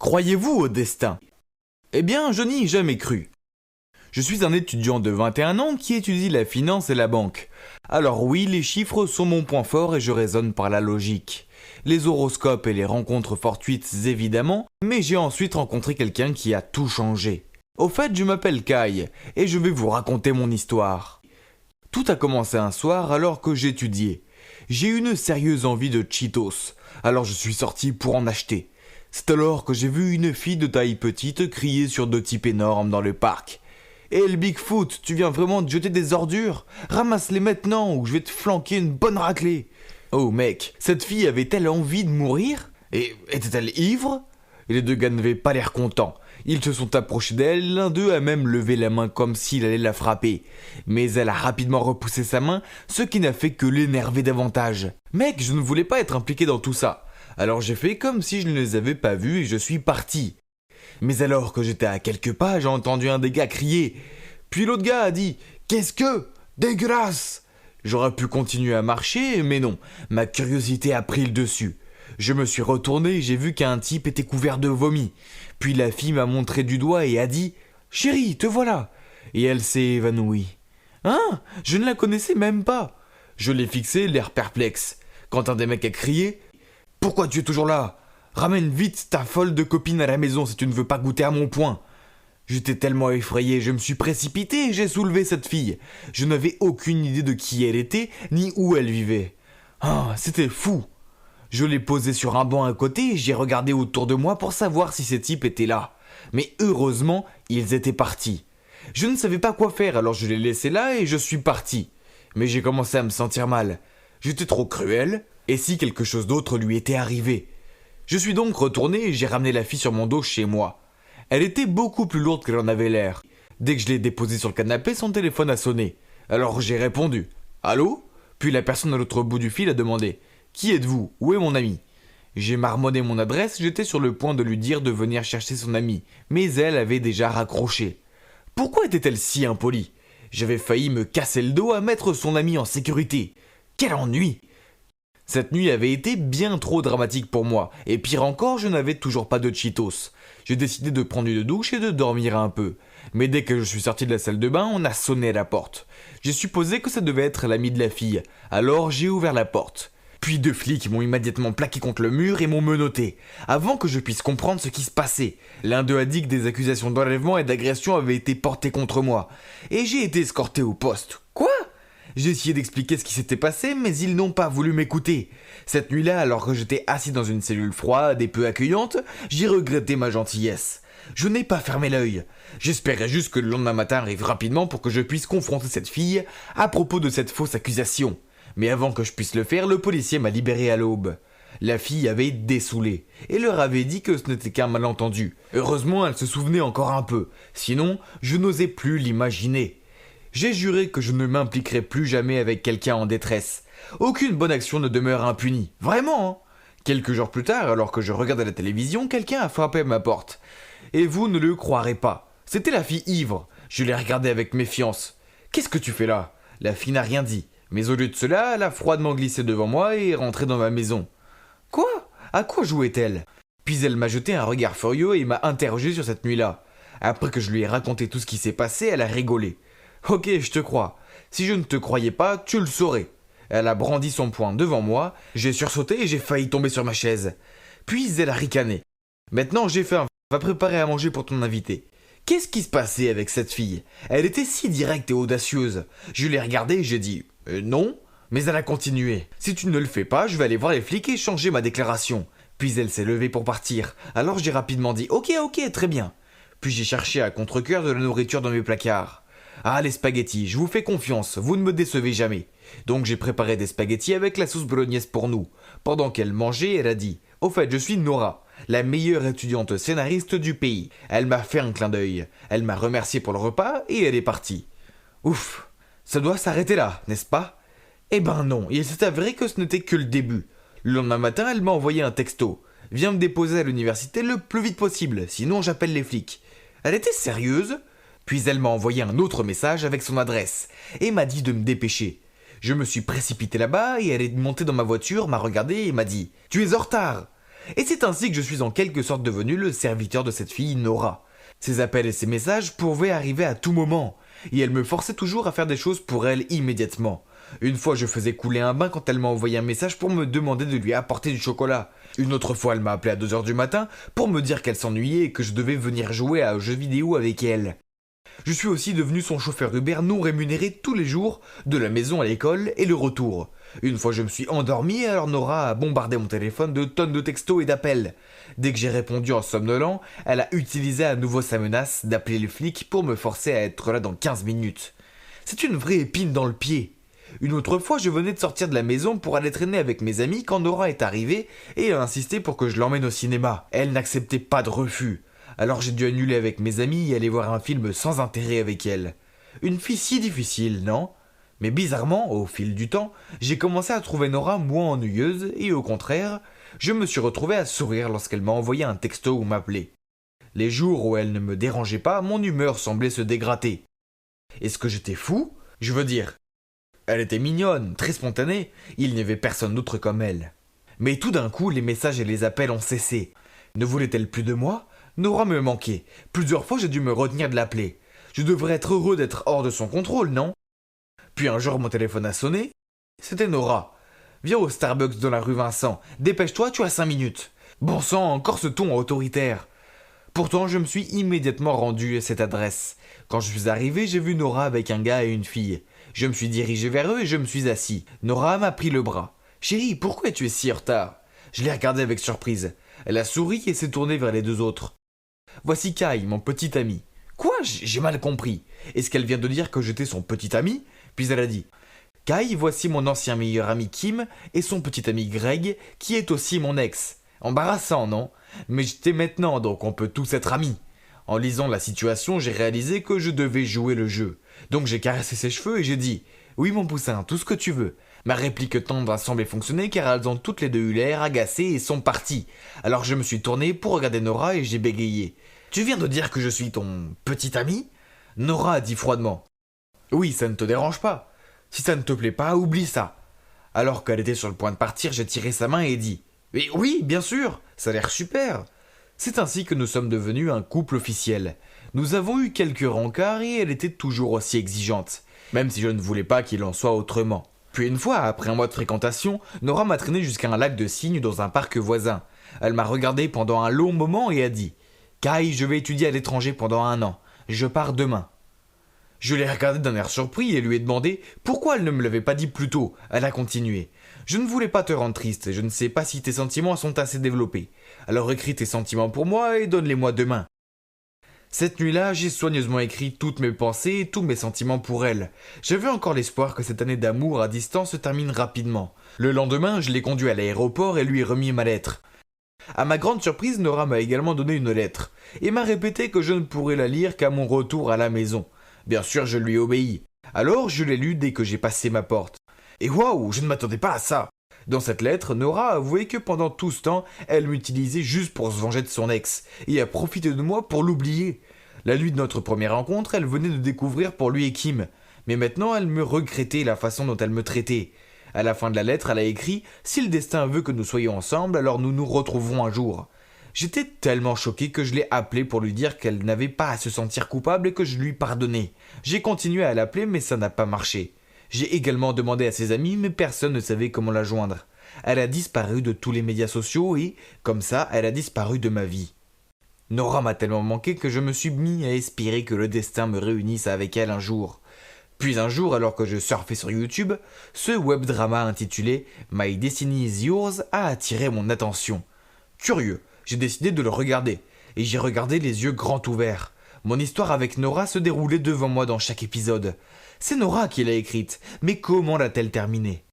Croyez-vous au destin? Eh bien, je n'y ai jamais cru. Je suis un étudiant de 21 ans qui étudie la finance et la banque. Alors oui, les chiffres sont mon point fort et je raisonne par la logique. Les horoscopes et les rencontres fortuites évidemment, mais j'ai ensuite rencontré quelqu'un qui a tout changé. Au fait, je m'appelle Kai et je vais vous raconter mon histoire. Tout a commencé un soir alors que j'étudiais. J'ai eu une sérieuse envie de Cheetos, alors je suis sorti pour en acheter. C'est alors que j'ai vu une fille de taille petite crier sur deux types énormes dans le parc. « Hé le Bigfoot, tu viens vraiment te jeter des ordures? Ramasse-les maintenant ou je vais te flanquer une bonne raclée !» Oh mec, cette fille avait-elle envie de mourir? Et était-elle ivre? Et les deux gars n'avaient pas l'air contents. Ils se sont approchés d'elle, l'un d'eux a même levé la main comme s'il allait la frapper. Mais elle a rapidement repoussé sa main, ce qui n'a fait que l'énerver davantage. Mec, je ne voulais pas être impliqué dans tout ça. Alors j'ai fait comme si je ne les avais pas vus et je suis parti. Mais alors que j'étais à quelques pas, j'ai entendu un des gars crier. Puis l'autre gars a dit « Qu'est-ce que? Dégueulasse !» J'aurais pu continuer à marcher, mais non, ma curiosité a pris le dessus. Je me suis retourné et j'ai vu qu'un type était couvert de vomi. Puis la fille m'a montré du doigt et a dit « Chérie, te voilà !» Et elle s'est évanouie. Hein? Je ne la connaissais même pas. Je l'ai fixé, l'air perplexe. Quand un des mecs a crié « Pourquoi tu es toujours là? Ramène vite ta folle de copine à la maison si tu ne veux pas goûter à mon poing. » J'étais tellement effrayé, je me suis précipité et j'ai soulevé cette fille. Je n'avais aucune idée de qui elle était, ni où elle vivait. Ah, c'était fou. Je l'ai posée sur un banc à côté et j'ai regardé autour de moi pour savoir si ces types étaient là. Mais heureusement, ils étaient partis. Je ne savais pas quoi faire, alors je l'ai laissé là et je suis parti. Mais j'ai commencé à me sentir mal. J'étais trop cruel, et si quelque chose d'autre lui était arrivé? Je suis donc retourné et j'ai ramené la fille sur mon dos chez moi. Elle était beaucoup plus lourde qu'elle en avait l'air. Dès que je l'ai déposée sur le canapé, son téléphone a sonné. Alors j'ai répondu « Allô ?» Puis la personne à l'autre bout du fil a demandé « Qui êtes-vous? Où est mon ami ?» J'ai marmonné mon adresse, j'étais sur le point de lui dire de venir chercher son ami, mais elle avait déjà raccroché. Pourquoi était-elle si impolie? J'avais failli me casser le dos à mettre son ami en sécurité. Quel ennui! Cette nuit avait été bien trop dramatique pour moi, et pire encore, je n'avais toujours pas de Cheetos. J'ai décidé de prendre une douche et de dormir un peu. Mais dès que je suis sorti de la salle de bain, on a sonné à la porte. J'ai supposé que ça devait être l'ami de la fille, alors j'ai ouvert la porte. Puis deux flics m'ont immédiatement plaqué contre le mur et m'ont menotté, avant que je puisse comprendre ce qui se passait. L'un d'eux a dit que des accusations d'enlèvement et d'agression avaient été portées contre moi, et j'ai été escorté au poste. Quoi? J'ai essayé d'expliquer ce qui s'était passé, mais ils n'ont pas voulu m'écouter. Cette nuit-là, alors que j'étais assis dans une cellule froide et peu accueillante, j'ai regretté ma gentillesse. Je n'ai pas fermé l'œil. J'espérais juste que le lendemain matin arrive rapidement pour que je puisse confronter cette fille à propos de cette fausse accusation. Mais avant que je puisse le faire, le policier m'a libéré à l'aube. La fille avait dessoulé et leur avait dit que ce n'était qu'un malentendu. Heureusement, elle se souvenait encore un peu. Sinon, je n'osais plus l'imaginer. J'ai juré que je ne m'impliquerais plus jamais avec quelqu'un en détresse. Aucune bonne action ne demeure impunie. Vraiment, hein? Quelques jours plus tard, alors que je regardais la télévision, quelqu'un a frappé à ma porte. Et vous ne le croirez pas. C'était la fille ivre. Je l'ai regardée avec méfiance. « Qu'est-ce que tu fais là ?» La fille n'a rien dit. Mais au lieu de cela, elle a froidement glissé devant moi et est rentrée dans ma maison. Quoi? À quoi jouait-elle? Puis elle m'a jeté un regard furieux et m'a interrogé sur cette nuit-là. Après que je lui ai raconté tout ce qui s'est passé, elle a rigolé. Ok, je te crois. Si je ne te croyais pas, tu le saurais. Elle a brandi son poing devant moi, j'ai sursauté et j'ai failli tomber sur ma chaise. Puis elle a ricané. Maintenant j'ai faim, va préparer à manger pour ton invité. Qu'est-ce qui se passait avec cette fille? Elle était si directe et audacieuse. Je l'ai regardée et j'ai dit non, mais elle a continué. Si tu ne le fais pas, je vais aller voir les flics et changer ma déclaration. Puis elle s'est levée pour partir. Alors j'ai rapidement dit ok, très bien. Puis j'ai cherché à contre-cœur de la nourriture dans mes placards. Ah, les spaghettis, je vous fais confiance, vous ne me décevez jamais. Donc j'ai préparé des spaghettis avec la sauce bolognaise pour nous. Pendant qu'elle mangeait, elle a dit « Au fait, je suis Nora, la meilleure étudiante scénariste du pays. » Elle m'a fait un clin d'œil. Elle m'a remercié pour le repas et elle est partie. Ouf, ça doit s'arrêter là, n'est-ce pas? Eh ben non, il s'est avéré que ce n'était que le début. Le lendemain matin, elle m'a envoyé un texto. « Viens me déposer à l'université le plus vite possible, sinon j'appelle les flics. » Elle était sérieuse? Puis elle m'a envoyé un autre message avec son adresse et m'a dit de me dépêcher. Je me suis précipité là-bas et elle est montée dans ma voiture, m'a regardé et m'a dit « Tu es en retard !» Et c'est ainsi que je suis en quelque sorte devenu le serviteur de cette fille Nora. Ses appels et ses messages pouvaient arriver à tout moment, et elle me forçait toujours à faire des choses pour elle immédiatement. Une fois je faisais couler un bain quand elle m'a envoyé un message pour me demander de lui apporter du chocolat. Une autre fois elle m'a appelé à 2h du matin pour me dire qu'elle s'ennuyait et que je devais venir jouer à un jeu vidéo avec elle. Je suis aussi devenu son chauffeur Uber non rémunéré tous les jours, de la maison à l'école et le retour. Une fois je me suis endormi, alors Nora a bombardé mon téléphone de tonnes de textos et d'appels. Dès que j'ai répondu en somnolent, elle a utilisé à nouveau sa menace d'appeler le flic pour me forcer à être là dans 15 minutes. C'est une vraie épine dans le pied. Une autre fois, je venais de sortir de la maison pour aller traîner avec mes amis quand Nora est arrivée et a insisté pour que je l'emmène au cinéma. Elle n'acceptait pas de refus. Alors j'ai dû annuler avec mes amis et aller voir un film sans intérêt avec elle. Une fille si difficile, non ? Mais bizarrement, au fil du temps, j'ai commencé à trouver Nora moins ennuyeuse et au contraire, je me suis retrouvé à sourire lorsqu'elle m'a envoyé un texto ou m'appelait. Les jours où elle ne me dérangeait pas, mon humeur semblait se dégrader. Est-ce que j'étais fou ? Je veux dire, elle était mignonne, très spontanée, il n'y avait personne d'autre comme elle. Mais tout d'un coup, les messages et les appels ont cessé. Ne voulait-elle plus de moi ? Nora me manquait. Plusieurs fois, j'ai dû me retenir de l'appeler. Je devrais être heureux d'être hors de son contrôle, non ? Puis un jour, mon téléphone a sonné. C'était Nora. Viens au Starbucks dans la rue Vincent. Dépêche-toi, tu as 5 minutes. Bon sang, encore ce ton autoritaire. Pourtant, je me suis immédiatement rendu à cette adresse. Quand je suis arrivé, j'ai vu Nora avec un gars et une fille. Je me suis dirigé vers eux et je me suis assis. Nora m'a pris le bras. « Chérie, pourquoi tu es si en retard ?» Je l'ai regardée avec surprise. Elle a souri et s'est tournée vers les deux autres. « Voici Kai, mon petit ami. »« Quoi ? J'ai mal compris. Est-ce qu'elle vient de dire que j'étais son petit ami ?» Puis elle a dit « Kai, voici mon ancien meilleur ami Kim et son petit ami Greg, qui est aussi mon ex. Embarrassant, non ? Mais j'étais maintenant, donc on peut tous être amis. » En lisant la situation, j'ai réalisé que je devais jouer le jeu. Donc j'ai caressé ses cheveux et j'ai dit « Oui mon poussin, tout ce que tu veux. » Ma réplique tendre a semblé fonctionner car elles ont toutes les deux eu l'air agacées et sont parties. Alors je me suis tourné pour regarder Nora et j'ai bégayé. « Tu viens de dire que je suis ton petit ami ?» Nora a dit froidement « Oui, ça ne te dérange pas. Si ça ne te plaît pas, oublie ça. » Alors qu'elle était sur le point de partir, j'ai tiré sa main et dit « Mais oui, bien sûr, ça a l'air super. » C'est ainsi que nous sommes devenus un couple officiel. Nous avons eu quelques rencarts et elle était toujours aussi exigeante, même si je ne voulais pas qu'il en soit autrement. Puis une fois, après un mois de fréquentation, Nora m'a traîné jusqu'à un lac de cygnes dans un parc voisin. Elle m'a regardé pendant un long moment et a dit « Kai, je vais étudier à l'étranger pendant 1 an. Je pars demain. » Je l'ai regardée d'un air surpris et lui ai demandé pourquoi elle ne me l'avait pas dit plus tôt. Elle a continué. Je ne voulais pas te rendre triste et je ne sais pas si tes sentiments sont assez développés. Alors écris tes sentiments pour moi et donne-les-moi demain. Cette nuit-là, j'ai soigneusement écrit toutes mes pensées et tous mes sentiments pour elle. J'avais encore l'espoir que cette année d'amour à distance se termine rapidement. Le lendemain, je l'ai conduit à l'aéroport et lui ai remis ma lettre. À ma grande surprise, Nora m'a également donné une lettre et m'a répété que je ne pourrais la lire qu'à mon retour à la maison. Bien sûr, je lui ai obéi. Alors, je l'ai lue dès que j'ai passé ma porte. Et waouh, je ne m'attendais pas à ça. Dans cette lettre, Nora a avoué que pendant tout ce temps, elle m'utilisait juste pour se venger de son ex, et a profité de moi pour l'oublier. La nuit de notre première rencontre, elle venait de découvrir pour lui et Kim, mais maintenant elle me regrettait la façon dont elle me traitait. À la fin de la lettre, elle a écrit « Si le destin veut que nous soyons ensemble, alors nous nous retrouverons un jour ». J'étais tellement choqué que je l'ai appelée pour lui dire qu'elle n'avait pas à se sentir coupable et que je lui pardonnais. J'ai continué à l'appeler, mais ça n'a pas marché. J'ai également demandé à ses amis, mais personne ne savait comment la joindre. Elle a disparu de tous les médias sociaux et, comme ça, elle a disparu de ma vie. Nora m'a tellement manqué que je me suis mis à espérer que le destin me réunisse avec elle un jour. Puis un jour, alors que je surfais sur YouTube, ce web drama intitulé « My Destiny is Yours » a attiré mon attention. Curieux, j'ai décidé de le regarder, et j'ai regardé les yeux grands ouverts. Mon histoire avec Nora se déroulait devant moi dans chaque épisode. C'est Nora qui l'a écrite, mais comment l'a-t-elle terminée ?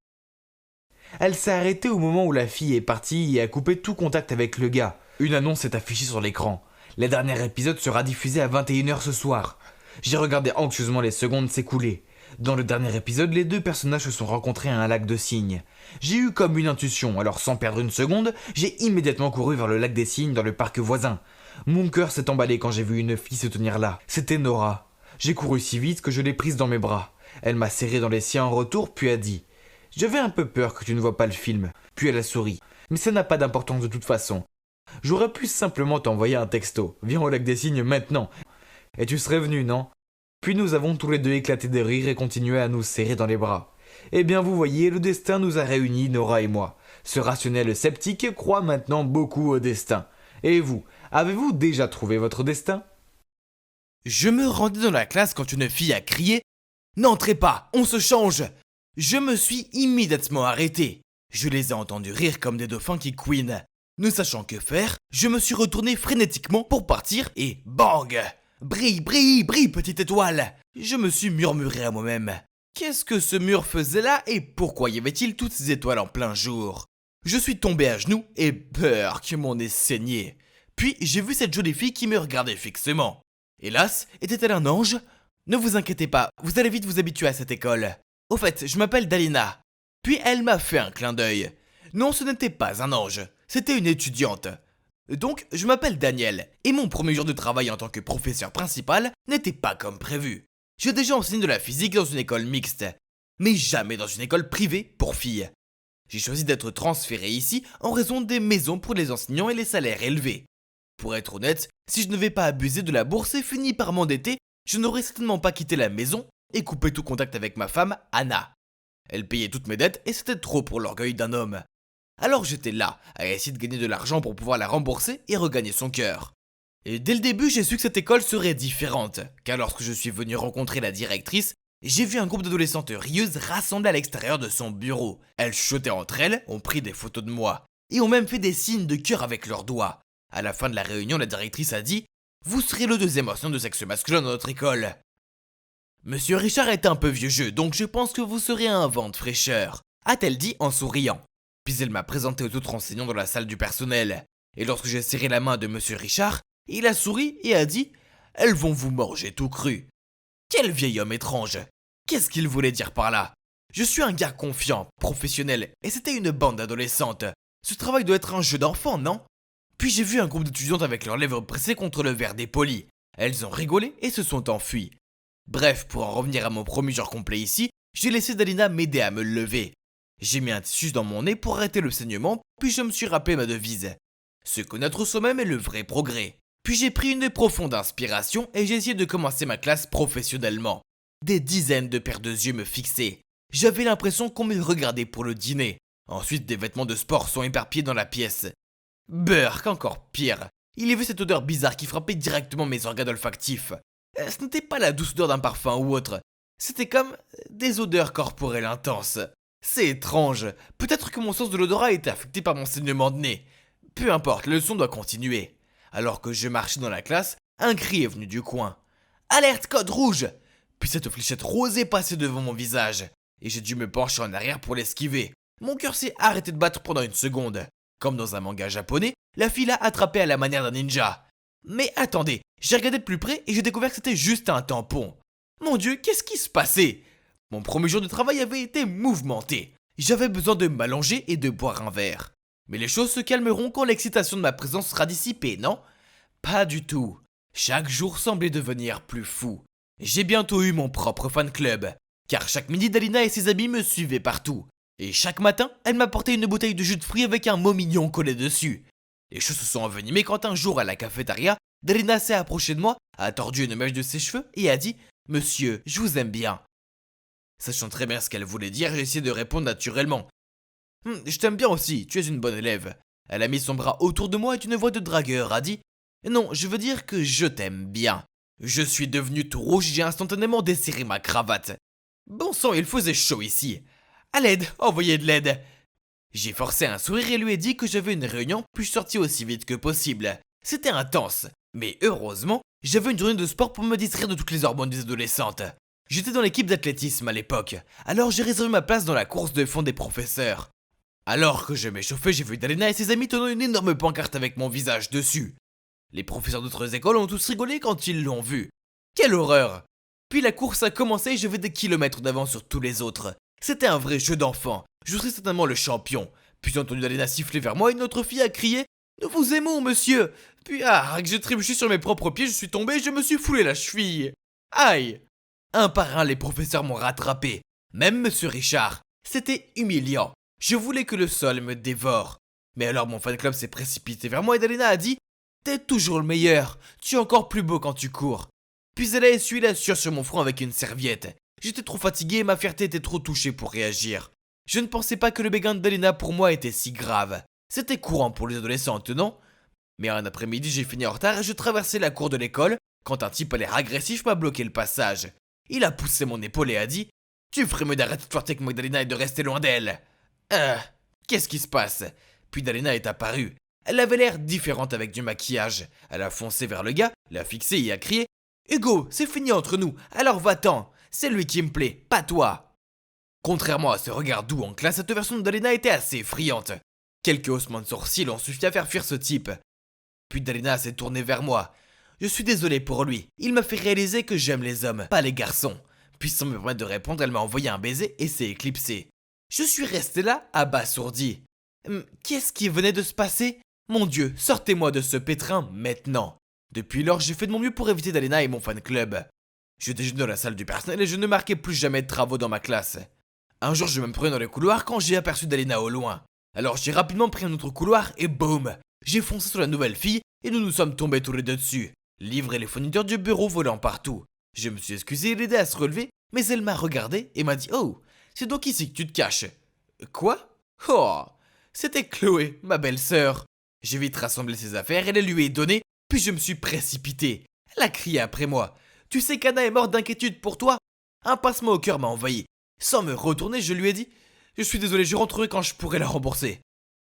Elle s'est arrêtée au moment où la fille est partie et a coupé tout contact avec le gars. Une annonce s'est affichée sur l'écran. Le dernier épisode sera diffusé à 21h ce soir. J'ai regardé anxieusement les secondes s'écouler. Dans le dernier épisode, les deux personnages se sont rencontrés à un lac de cygnes. J'ai eu comme une intuition, alors sans perdre une seconde, j'ai immédiatement couru vers le lac des cygnes dans le parc voisin. Mon cœur s'est emballé quand j'ai vu une fille se tenir là. C'était Nora. J'ai couru si vite que je l'ai prise dans mes bras. Elle m'a serré dans les siens en retour, puis a dit « J'avais un peu peur que tu ne vois pas le film. » Puis elle a souri. Mais ça n'a pas d'importance de toute façon. J'aurais pu simplement t'envoyer un texto. Viens au lac des cygnes maintenant. Et tu serais venu, non? Puis nous avons tous les deux éclaté de rire et continué à nous serrer dans les bras. Eh bien vous voyez, le destin nous a réunis, Nora et moi. Ce rationnel sceptique croit maintenant beaucoup au destin. Et vous, avez-vous déjà trouvé votre destin? Je me rendais dans la classe quand une fille a crié « N'entrez pas, on se change !» Je me suis immédiatement arrêté. Je les ai entendus rire comme des dauphins qui couinent. Ne sachant que faire, je me suis retourné frénétiquement pour partir et bang! Brille, brille, brille, petite étoile! Je me suis murmuré à moi-même. Qu'est-ce que ce mur faisait là et pourquoi y avait-il toutes ces étoiles en plein jour? Je suis tombé à genoux et peur que mon nez saignait. Puis j'ai vu cette jolie fille qui me regardait fixement. Hélas, était-elle un ange? Ne vous inquiétez pas, vous allez vite vous habituer à cette école. Au fait, je m'appelle Dalina. Puis elle m'a fait un clin d'œil. Non, ce n'était pas un ange, c'était une étudiante. Donc, je m'appelle Daniel, et mon premier jour de travail en tant que professeur principal n'était pas comme prévu. J'ai déjà enseigné de la physique dans une école mixte, mais jamais dans une école privée pour filles. J'ai choisi d'être transféré ici en raison des maisons pour les enseignants et les salaires élevés. Pour être honnête, si je ne vais pas abuser de la bourse et finir par m'endetter, je n'aurais certainement pas quitté la maison et coupé tout contact avec ma femme, Anna. Elle payait toutes mes dettes et c'était trop pour l'orgueil d'un homme. Alors j'étais là, à essayer de gagner de l'argent pour pouvoir la rembourser et regagner son cœur. Et dès le début, j'ai su que cette école serait différente, car lorsque je suis venu rencontrer la directrice, j'ai vu un groupe d'adolescentes rieuses rassemblées à l'extérieur de son bureau. Elles chuchotaient entre elles, ont pris des photos de moi, et ont même fait des signes de cœur avec leurs doigts. À la fin de la réunion, la directrice a dit « Vous serez le deuxième enseignant de sexe masculin dans notre école. » Monsieur Richard est un peu vieux jeu, donc je pense que vous serez un vent de fraîcheur, a-t-elle dit en souriant. Puis elle m'a présenté aux autres enseignants dans la salle du personnel. Et lorsque j'ai serré la main de Monsieur Richard, il a souri et a dit « Elles vont vous manger tout cru. » Quel vieil homme étrange. Qu'est-ce qu'il voulait dire par là? Je suis un gars confiant, professionnel, et c'était une bande d'adolescentes. Ce travail doit être un jeu d'enfant, non? Puis j'ai vu un groupe d'étudiantes avec leurs lèvres pressées contre le verre dépoli. Elles ont rigolé et se sont enfuies. Bref, pour en revenir à mon premier jour complet ici, j'ai laissé Dalina m'aider à me lever. J'ai mis un tissu dans mon nez pour arrêter le saignement, puis je me suis rappelé ma devise. Se connaître soi-même est le vrai progrès. Puis j'ai pris une profonde inspiration et j'ai essayé de commencer ma classe professionnellement. Des dizaines de paires de yeux me fixaient. J'avais l'impression qu'on me regardait pour le dîner. Ensuite, des vêtements de sport sont éparpillés dans la pièce. Burk, encore pire. Il y avait cette odeur bizarre qui frappait directement mes organes olfactifs. Ce n'était pas la douce odeur d'un parfum ou autre. C'était comme des odeurs corporelles intenses. C'est étrange. Peut-être que mon sens de l'odorat a été affecté par mon saignement de nez. Peu importe, le son doit continuer. Alors que je marchais dans la classe, un cri est venu du coin. Alerte code rouge! Puis cette fléchette rose est passée devant mon visage. Et j'ai dû me pencher en arrière pour l'esquiver. Mon cœur s'est arrêté de battre pendant une seconde. Comme dans un manga japonais, la fille l'a attrapé à la manière d'un ninja. Mais attendez, j'ai regardé de plus près et j'ai découvert que c'était juste un tampon. Mon Dieu, qu'est-ce qui se passait? Mon premier jour de travail avait été mouvementé. J'avais besoin de m'allonger et de boire un verre. Mais les choses se calmeront quand l'excitation de ma présence sera dissipée, non? Pas du tout. Chaque jour semblait devenir plus fou. J'ai bientôt eu mon propre fan club. Car chaque midi, Dalina et ses amis me suivaient partout. Et chaque matin, elle m'apportait une bouteille de jus de fruits avec un mot mignon collé dessus. Les choses se sont envenimées quand un jour à la cafétéria, Dalina s'est approchée de moi, a tordu une mèche de ses cheveux et a dit « Monsieur, je vous aime bien ». Sachant très bien ce qu'elle voulait dire, j'ai essayé de répondre naturellement. « Je t'aime bien aussi, tu es une bonne élève ». Elle a mis son bras autour de moi et d'une voix de dragueur a dit « Non, je veux dire que je t'aime bien ». Je suis devenu tout rouge et j'ai instantanément desserré ma cravate. Bon sang, il faisait chaud ici. À l'aide, envoyez de l'aide. J'ai forcé un sourire et lui ai dit que j'avais une réunion, puis je sortis aussi vite que possible. C'était intense, mais heureusement, j'avais une journée de sport pour me distraire de toutes les hormones des adolescentes. J'étais dans l'équipe d'athlétisme à l'époque, alors j'ai réservé ma place dans la course de fond des professeurs. Alors que je m'échauffais, j'ai vu Dalina et ses amis tenant une énorme pancarte avec mon visage dessus. Les professeurs d'autres écoles ont tous rigolé quand ils l'ont vu. Quelle horreur! Puis la course a commencé et je vais des kilomètres d'avance sur tous les autres. C'était un vrai jeu d'enfant. Je serais certainement le champion. Puis j'ai entendu Dalina siffler vers moi et une autre fille a crié « Nous vous aimons, monsieur !» Puis que j'ai trébuché sur mes propres pieds, je suis tombé et je me suis foulé la cheville. Aïe! Un par un, les professeurs m'ont rattrapé. Même monsieur Richard. C'était humiliant. Je voulais que le sol me dévore. Mais alors mon fan club s'est précipité vers moi et Dalina a dit « T'es toujours le meilleur, tu es encore plus beau quand tu cours ». Puis elle a essuyé la sueur sur mon front avec une serviette. J'étais trop fatigué et ma fierté était trop touchée pour réagir. Je ne pensais pas que le béguin de Dalina pour moi était si grave. C'était courant pour les adolescentes, non? Mais un après-midi, j'ai fini en retard et je traversais la cour de l'école quand un type à l'air agressif m'a bloqué le passage. Il a poussé mon épaule et a dit « Tu ferais mieux d'arrêter de flirter avec Magdalena et de rester loin d'elle. » Qu'est-ce qui se passe? Puis Dalina est apparue. Elle avait l'air différente avec du maquillage. Elle a foncé vers le gars, l'a fixé et a crié « Hugo, c'est fini entre nous, alors va-t'en. C'est lui qui me plaît, pas toi. » Contrairement à ce regard doux en classe, cette version de Dalina était assez effrayante. Quelques haussements de sourcils ont suffi à faire fuir ce type. Puis Dalina s'est tournée vers moi. Je suis désolé pour lui. Il m'a fait réaliser que j'aime les hommes, pas les garçons. Puis sans me permettre de répondre, elle m'a envoyé un baiser et s'est éclipsée. Je suis resté là, abasourdi. Qu'est-ce qui venait de se passer? Mon Dieu, sortez-moi de ce pétrin maintenant. Depuis lors, j'ai fait de mon mieux pour éviter Dalina et mon fan club. Je déjeunais dans la salle du personnel et je ne marquais plus jamais de travaux dans ma classe. Un jour, je me promenais dans le couloir quand j'ai aperçu Dalina au loin. Alors j'ai rapidement pris un autre couloir et boum! J'ai foncé sur la nouvelle fille et nous nous sommes tombés tous les deux dessus. Livres et les fournitures du bureau volant partout. Je me suis excusé et l'aidé à se relever, mais elle m'a regardé et m'a dit « Oh, c'est donc ici que tu te caches !» Quoi? Oh, c'était Chloé, ma belle-sœur. J'ai vite rassemblé ses affaires et les lui ai données, puis je me suis précipité. Elle a crié après moi. « Tu sais qu'Anna est morte d'inquiétude pour toi ?» Un pincement au cœur m'a envahi. Sans me retourner, je lui ai dit « Je suis désolé, je rentrerai quand je pourrai la rembourser. »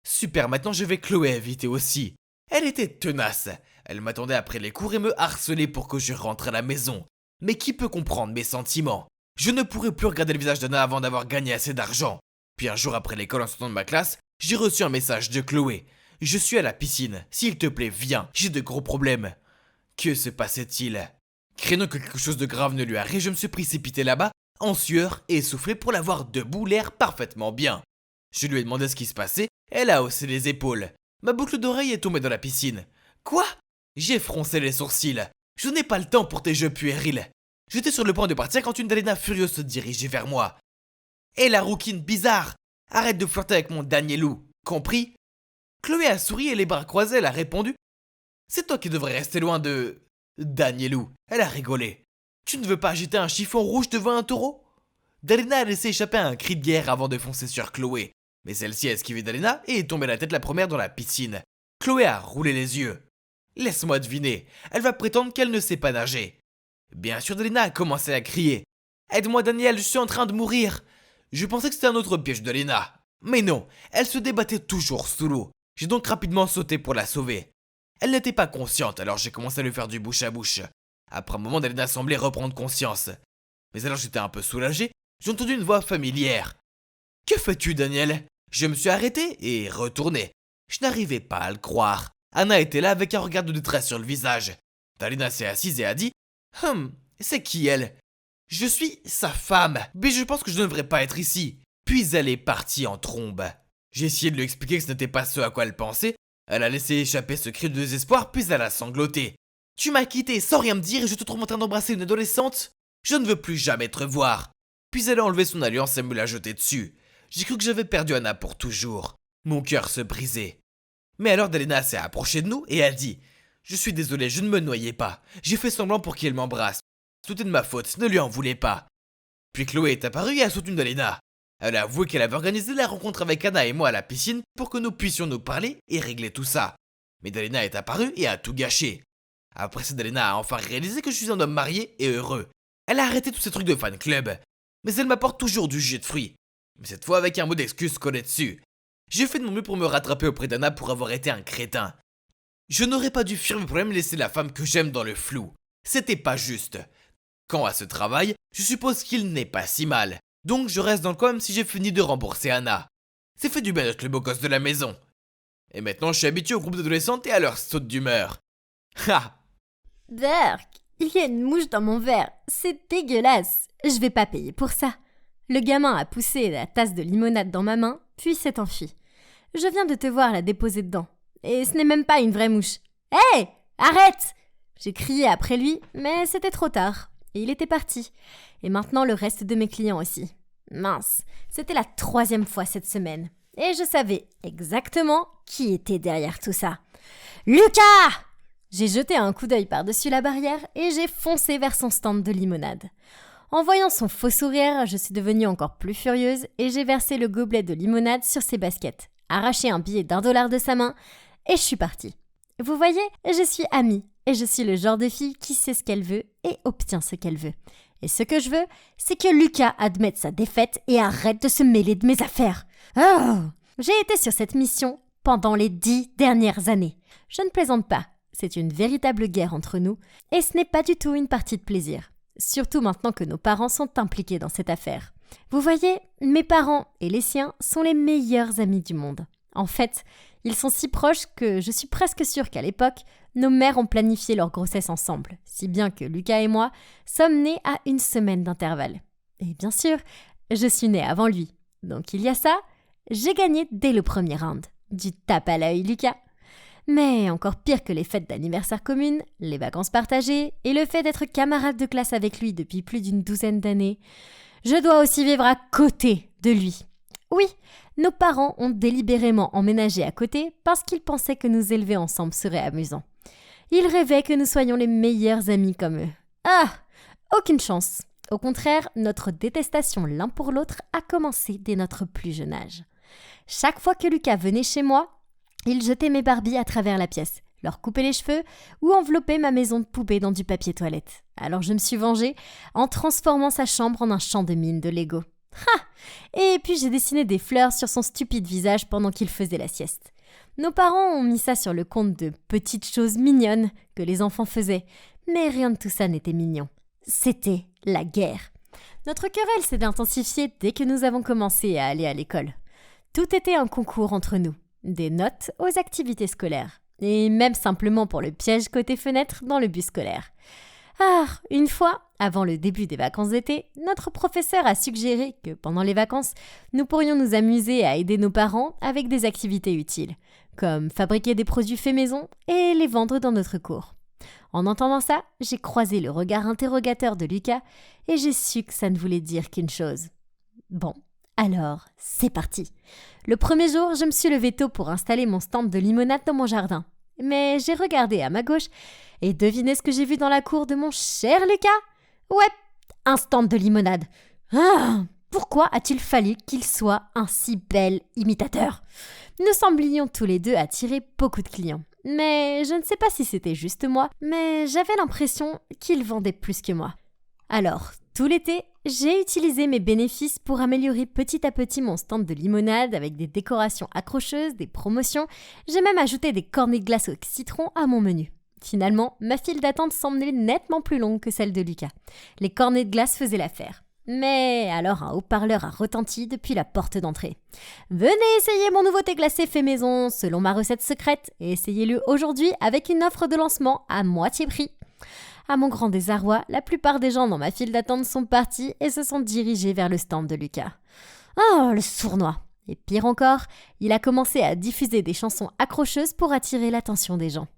Super, maintenant je vais Chloé éviter aussi. Elle était tenace. Elle m'attendait après les cours et me harcelait pour que je rentre à la maison. Mais qui peut comprendre mes sentiments? Je ne pourrais plus regarder le visage d'Anna avant d'avoir gagné assez d'argent. Puis un jour après l'école en sortant de ma classe, j'ai reçu un message de Chloé. « Je suis à la piscine. S'il te plaît, viens. J'ai de gros problèmes. » Que se passait-il? Craignant que quelque chose de grave ne lui arrive, je me suis précipité là-bas, en sueur et essoufflé pour la voir debout, l'air parfaitement bien. Je lui ai demandé ce qui se passait, elle a haussé les épaules. Ma boucle d'oreille est tombée dans la piscine. Quoi? J'ai froncé les sourcils. Je n'ai pas le temps pour tes jeux puérils. J'étais sur le point de partir quand une Dalina furieuse se dirigeait vers moi. Hé la rouquine bizarre! Arrête de flirter avec mon Danielou, compris? Chloé a souri et les bras croisés, elle a répondu. C'est toi qui devrais rester loin de... Danielou. Elle a rigolé. Tu ne veux pas agiter un chiffon rouge devant un taureau? Dalina a laissé échapper un cri de guerre avant de foncer sur Chloé. Mais celle-ci a esquivé Dalina et est tombée la tête la première dans la piscine. Chloé a roulé les yeux. Laisse-moi deviner, elle va prétendre qu'elle ne sait pas nager. Bien sûr, Dalina a commencé à crier. Aide-moi Daniel, je suis en train de mourir. Je pensais que c'était un autre piège de Dalina. Mais non, elle se débattait toujours sous l'eau. J'ai donc rapidement sauté pour la sauver. Elle n'était pas consciente, alors j'ai commencé à lui faire du bouche à bouche. Après un moment, Dalina semblait reprendre conscience. Mais alors j'étais un peu soulagé, j'ai entendu une voix familière. Que fais-tu, Daniel? Je me suis arrêté et retourné. Je n'arrivais pas à le croire. Anna était là avec un regard de détresse sur le visage. Dalina s'est assise et a dit « c'est qui elle? Je suis sa femme, mais je pense que je ne devrais pas être ici. » Puis elle est partie en trombe. J'ai essayé de lui expliquer que ce n'était pas ce à quoi elle pensait. Elle a laissé échapper ce cri de désespoir, puis elle a sangloté. « Tu m'as quitté sans rien me dire et je te trouve en train d'embrasser une adolescente? Je ne veux plus jamais te revoir. » Puis elle a enlevé son alliance et me l'a jetée dessus. J'ai cru que j'avais perdu Anna pour toujours. Mon cœur se brisait. Mais alors Dalina s'est approchée de nous et a dit « Je suis désolé, je ne me noyais pas. J'ai fait semblant pour qu'il m'embrasse. Tout est de ma faute, ne lui en voulez pas. » Puis Chloé est apparue et a soutenu Dalina. Elle a avoué qu'elle avait organisé la rencontre avec Anna et moi à la piscine pour que nous puissions nous parler et régler tout ça. Mais Dalina est apparue et a tout gâché. Après ça, Dalina a enfin réalisé que je suis un homme marié et heureux. Elle a arrêté tous ces trucs de fan club. Mais elle m'apporte toujours du jus de fruits. Mais cette fois avec un mot d'excuse collé dessus. J'ai fait de mon mieux pour me rattraper auprès d'Anna pour avoir été un crétin. Je n'aurais pas dû fuir mes problèmes et laisser la femme que j'aime dans le flou. C'était pas juste. Quant à ce travail, je suppose qu'il n'est pas si mal. Donc je reste dans le coin même si j'ai fini de rembourser Anna. C'est fait du bien d'être le beau gosse de la maison. Et maintenant je suis habitué au groupe d'adolescentes et à leur saute d'humeur. Ha! Berk, il y a une mouche dans mon verre. C'est dégueulasse. Je vais pas payer pour ça. Le gamin a poussé la tasse de limonade dans ma main, puis s'est enfui. Je viens de te voir la déposer dedans. Et ce n'est même pas une vraie mouche. Hé! Arrête! J'ai crié après lui, mais c'était trop tard. Et il était parti. Et maintenant le reste de mes clients aussi. Mince, c'était la 3e fois cette semaine. Et je savais exactement qui était derrière tout ça. Lucas! J'ai jeté un coup d'œil par-dessus la barrière et j'ai foncé vers son stand de limonade. En voyant son faux sourire, je suis devenue encore plus furieuse et j'ai versé le gobelet de limonade sur ses baskets, arraché un billet d'1$ de sa main et je suis partie. Vous voyez, je suis amie et je suis le genre de fille qui sait ce qu'elle veut et obtient ce qu'elle veut. Et ce que je veux, c'est que Lucas admette sa défaite et arrête de se mêler de mes affaires. Oh! J'ai été sur cette mission pendant les 10 dernières années. Je ne plaisante pas, c'est une véritable guerre entre nous et ce n'est pas du tout une partie de plaisir. Surtout maintenant que nos parents sont impliqués dans cette affaire. Vous voyez, mes parents et les siens sont les meilleurs amis du monde. En fait, ils sont si proches que je suis presque sûre qu'à l'époque, nos mères ont planifié leur grossesse ensemble, si bien que Lucas et moi sommes nés à 1 semaine d'intervalle. Et bien sûr, je suis née avant lui. Donc il y a ça, j'ai gagné dès le premier round. Du tape à l'œil, Lucas. Mais encore pire que les fêtes d'anniversaire communes, les vacances partagées et le fait d'être camarade de classe avec lui depuis plus d'une 12aine d'années, je dois aussi vivre à côté de lui. Oui, nos parents ont délibérément emménagé à côté parce qu'ils pensaient que nous élever ensemble serait amusant. Ils rêvaient que nous soyons les meilleurs amis comme eux. Ah, aucune chance. Au contraire, notre détestation l'un pour l'autre a commencé dès notre plus jeune âge. Chaque fois que Lucas venait chez moi, il jetait mes Barbies à travers la pièce, leur coupait les cheveux ou enveloppait ma maison de poupée dans du papier toilette. Alors je me suis vengée en transformant sa chambre en un champ de mines de Lego. Ha! Et puis j'ai dessiné des fleurs sur son stupide visage pendant qu'il faisait la sieste. Nos parents ont mis ça sur le compte de petites choses mignonnes que les enfants faisaient, mais rien de tout ça n'était mignon. C'était la guerre. Notre querelle s'est intensifiée dès que nous avons commencé à aller à l'école. Tout était un concours entre nous. Des notes aux activités scolaires, et même simplement pour le piège côté fenêtre dans le bus scolaire. Ah, une fois, avant le début des vacances d'été, notre professeur a suggéré que pendant les vacances, nous pourrions nous amuser à aider nos parents avec des activités utiles, comme fabriquer des produits faits maison et les vendre dans notre cours. En entendant ça, j'ai croisé le regard interrogateur de Lucas et j'ai su que ça ne voulait dire qu'une chose. Bon. Alors, c'est parti. Le premier jour, je me suis levée tôt pour installer mon stand de limonade dans mon jardin. Mais j'ai regardé à ma gauche et devinez ce que j'ai vu dans la cour de mon cher Lucas ? Ouais, un stand de limonade. Ah, pourquoi a-t-il fallu qu'il soit un si bel imitateur ? Nous semblions tous les deux attirer beaucoup de clients. Mais je ne sais pas si c'était juste moi, mais j'avais l'impression qu'il vendait plus que moi. Alors, tout l'été, j'ai utilisé mes bénéfices pour améliorer petit à petit mon stand de limonade avec des décorations accrocheuses, des promotions. J'ai même ajouté des cornets de glace au citron à mon menu. Finalement, ma file d'attente semblait nettement plus longue que celle de Lucas. Les cornets de glace faisaient l'affaire. Mais alors un haut-parleur a retenti depuis la porte d'entrée. « Venez essayer mon nouveau thé glacé fait maison selon ma recette secrète et essayez-le aujourd'hui avec une offre de lancement à moitié prix. » À mon grand désarroi, la plupart des gens dans ma file d'attente sont partis et se sont dirigés vers le stand de Lucas. Oh, le sournois! Et pire encore, il a commencé à diffuser des chansons accrocheuses pour attirer l'attention des gens.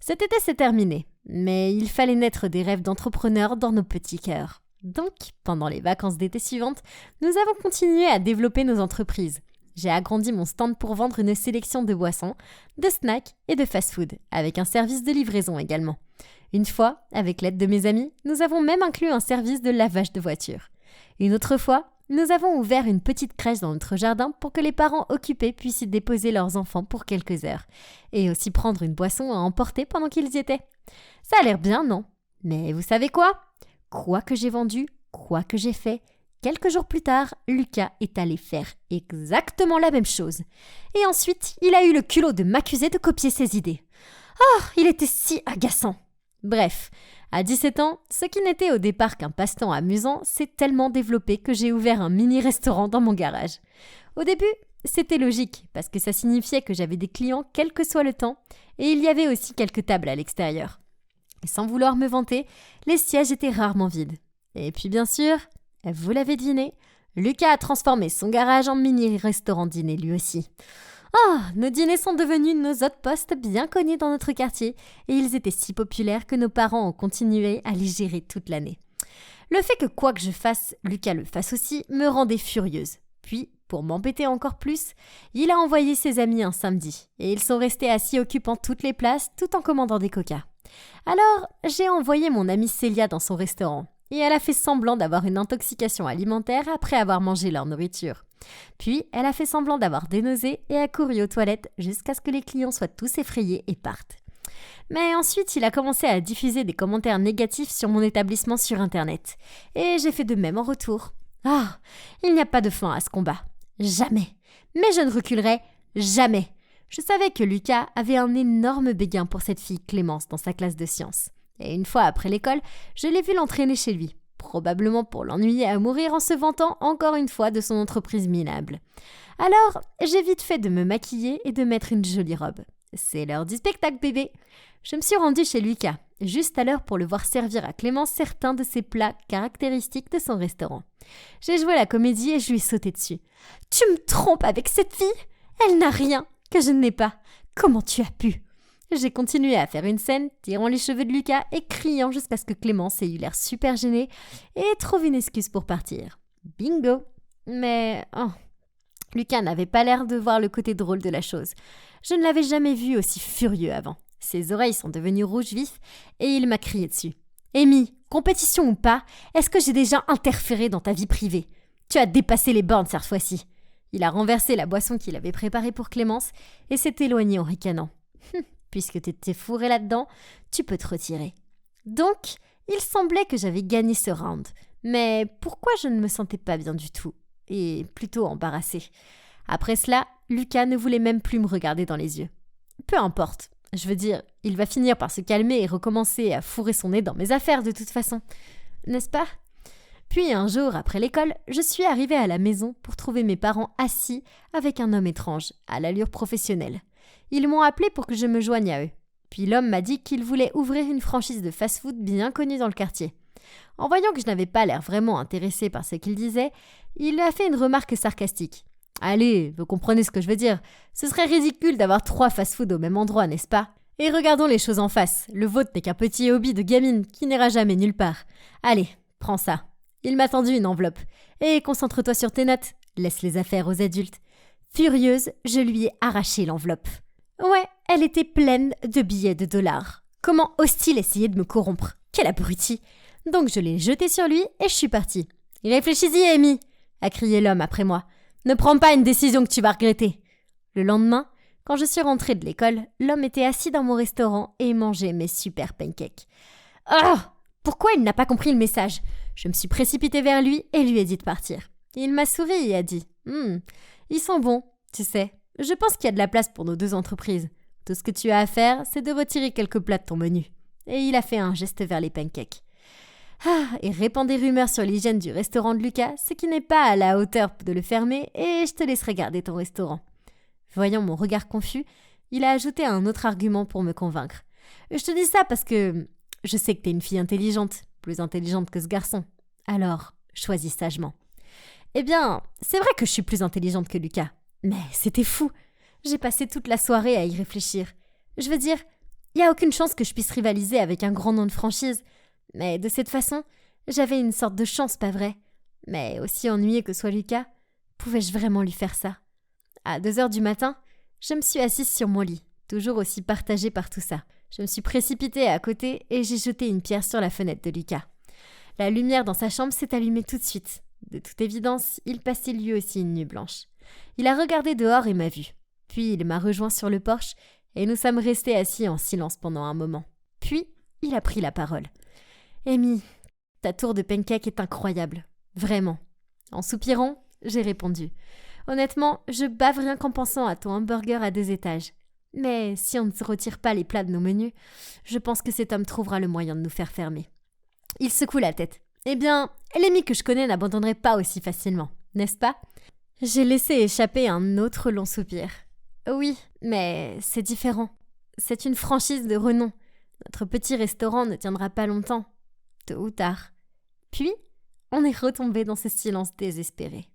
Cet été s'est terminé, mais il fallait naître des rêves d'entrepreneurs dans nos petits cœurs. Donc, pendant les vacances d'été suivantes, nous avons continué à développer nos entreprises. J'ai agrandi mon stand pour vendre une sélection de boissons, de snacks et de fast-food, avec un service de livraison également. Une fois, avec l'aide de mes amis, nous avons même inclus un service de lavage de voiture. Une autre fois, nous avons ouvert une petite crèche dans notre jardin pour que les parents occupés puissent y déposer leurs enfants pour quelques heures, et aussi prendre une boisson à emporter pendant qu'ils y étaient. Ça a l'air bien, non ? Mais vous savez quoi ? Quoi que j'ai vendu, quoi que j'ai fait, quelques jours plus tard, Lucas est allé faire exactement la même chose. Et ensuite, il a eu le culot de m'accuser de copier ses idées. Oh, il était si agaçant. Bref, à 17 ans, ce qui n'était au départ qu'un passe-temps amusant s'est tellement développé que j'ai ouvert un mini-restaurant dans mon garage. Au début, c'était logique, parce que ça signifiait que j'avais des clients quel que soit le temps, et il y avait aussi quelques tables à l'extérieur. Et sans vouloir me vanter, les sièges étaient rarement vides. Et puis bien sûr, vous l'avez deviné, Lucas a transformé son garage en mini-restaurant dîner lui aussi. Oh, nos dîners sont devenus nos hot postes bien connus dans notre quartier et ils étaient si populaires que nos parents ont continué à les gérer toute l'année. Le fait que quoi que je fasse, Lucas le fasse aussi, me rendait furieuse. Puis, pour m'embêter encore plus, il a envoyé ses amis un samedi et ils sont restés assis occupant toutes les places tout en commandant des coca. Alors, j'ai envoyé mon amie Célia dans son restaurant et elle a fait semblant d'avoir une intoxication alimentaire après avoir mangé leur nourriture. Puis, elle a fait semblant d'avoir des nausées et a couru aux toilettes jusqu'à ce que les clients soient tous effrayés et partent. Mais ensuite, il a commencé à diffuser des commentaires négatifs sur mon établissement sur Internet. Et j'ai fait de même en retour. Ah, il n'y a pas de fin à ce combat. Jamais. Mais je ne reculerai jamais. Je savais que Lucas avait un énorme béguin pour cette fille Clémence dans sa classe de sciences. Et une fois après l'école, je l'ai vu l'entraîner chez lui. Probablement pour l'ennuyer à mourir en se vantant encore une fois de son entreprise minable. Alors, j'ai vite fait de me maquiller et de mettre une jolie robe. C'est l'heure du spectacle, bébé. Je me suis rendue chez Lucas, juste à l'heure pour le voir servir à Clémence certains de ses plats caractéristiques de son restaurant. J'ai joué la comédie et je lui ai sauté dessus. « Tu me trompes avec cette fille ? Elle n'a rien que je n'ai pas. Comment tu as pu ?» J'ai continué à faire une scène, tirant les cheveux de Lucas et criant jusqu'à ce que Clémence ait eu l'air super gênée et trouve une excuse pour partir. Bingo! Mais Lucas n'avait pas l'air de voir le côté drôle de la chose. Je ne l'avais jamais vu aussi furieux avant. Ses oreilles sont devenues rouges vifs et il m'a crié dessus. « Amy, compétition ou pas, est-ce que j'ai déjà interféré dans ta vie privée ? Tu as dépassé les bornes cette fois-ci. » Il a renversé la boisson qu'il avait préparée pour Clémence et s'est éloigné en ricanant. « Puisque tu t'es fourré là-dedans, tu peux te retirer. » Donc, il semblait que j'avais gagné ce round. Mais pourquoi je ne me sentais pas bien du tout ? Et plutôt embarrassée. Après cela, Lucas ne voulait même plus me regarder dans les yeux. Peu importe. Je veux dire, il va finir par se calmer et recommencer à fourrer son nez dans mes affaires de toute façon. N'est-ce pas ? Puis un jour, après l'école, je suis arrivée à la maison pour trouver mes parents assis avec un homme étrange, à l'allure professionnelle. Ils m'ont appelé pour que je me joigne à eux. Puis l'homme m'a dit qu'il voulait ouvrir une franchise de fast-food bien connue dans le quartier. En voyant que je n'avais pas l'air vraiment intéressée par ce qu'il disait, il a fait une remarque sarcastique. « Allez, vous comprenez ce que je veux dire. Ce serait ridicule d'avoir 3 fast-food au même endroit, n'est-ce pas ? Et regardons les choses en face. Le vôtre n'est qu'un petit hobby de gamine qui n'ira jamais nulle part. Allez, prends ça. » Il m'a tendu une enveloppe. « Et concentre-toi sur tes notes. Laisse les affaires aux adultes. » Furieuse, je lui ai arraché l'enveloppe. Ouais, elle était pleine de billets de dollars. Comment ose-t-il essayer de me corrompre ? Quel abruti ! Donc je l'ai jeté sur lui et je suis partie. « Réfléchis-y, Amy !» a crié l'homme après moi. « Ne prends pas une décision que tu vas regretter. » Le lendemain, quand je suis rentrée de l'école, l'homme était assis dans mon restaurant et mangeait mes super pancakes. Ah ! Pourquoi il n'a pas compris le message ? Je me suis précipitée vers lui et lui ai dit de partir. Il m'a souri et a dit « ils sont bons, tu sais. Je pense qu'il y a de la place pour nos 2 entreprises. Tout ce que tu as à faire, c'est de retirer quelques plats de ton menu. » Et il a fait un geste vers les pancakes. Et répand des rumeurs sur l'hygiène du restaurant de Lucas, ce qui n'est pas à la hauteur de le fermer, et je te laisserai garder ton restaurant. Voyant mon regard confus, il a ajouté un autre argument pour me convaincre. Je te dis ça parce que je sais que t'es une fille intelligente, plus intelligente que ce garçon. Alors, choisis sagement. Eh bien, c'est vrai que je suis plus intelligente que Lucas. Mais c'était fou. J'ai passé toute la soirée à y réfléchir. Je veux dire, il n'y a aucune chance que je puisse rivaliser avec un grand nom de franchise. Mais de cette façon, j'avais une sorte de chance, pas vrai ? Mais aussi ennuyé que soit Lucas, pouvais-je vraiment lui faire ça ? À 2h du matin, je me suis assise sur mon lit, toujours aussi partagée par tout ça. Je me suis précipitée à côté et j'ai jeté une pierre sur la fenêtre de Lucas. La lumière dans sa chambre s'est allumée tout de suite. De toute évidence, il passait lui aussi une nuit blanche. Il a regardé dehors et m'a vue. Puis il m'a rejoint sur le porche et nous sommes restés assis en silence pendant un moment. Puis, il a pris la parole. « Amy, ta tour de pancake est incroyable. Vraiment. » En soupirant, j'ai répondu. « Honnêtement, je bave rien qu'en pensant à ton hamburger à 2 étages. Mais si on ne retire pas les plats de nos menus, je pense que cet homme trouvera le moyen de nous faire fermer. » Il secoue la tête. « Eh bien, l'Amy que je connais n'abandonnerait pas aussi facilement, n'est-ce pas ?» J'ai laissé échapper un autre long soupir. « Oui, mais c'est différent. C'est une franchise de renom. Notre petit restaurant ne tiendra pas longtemps. Tôt ou tard. » Puis, on est retombé dans ce silence désespéré.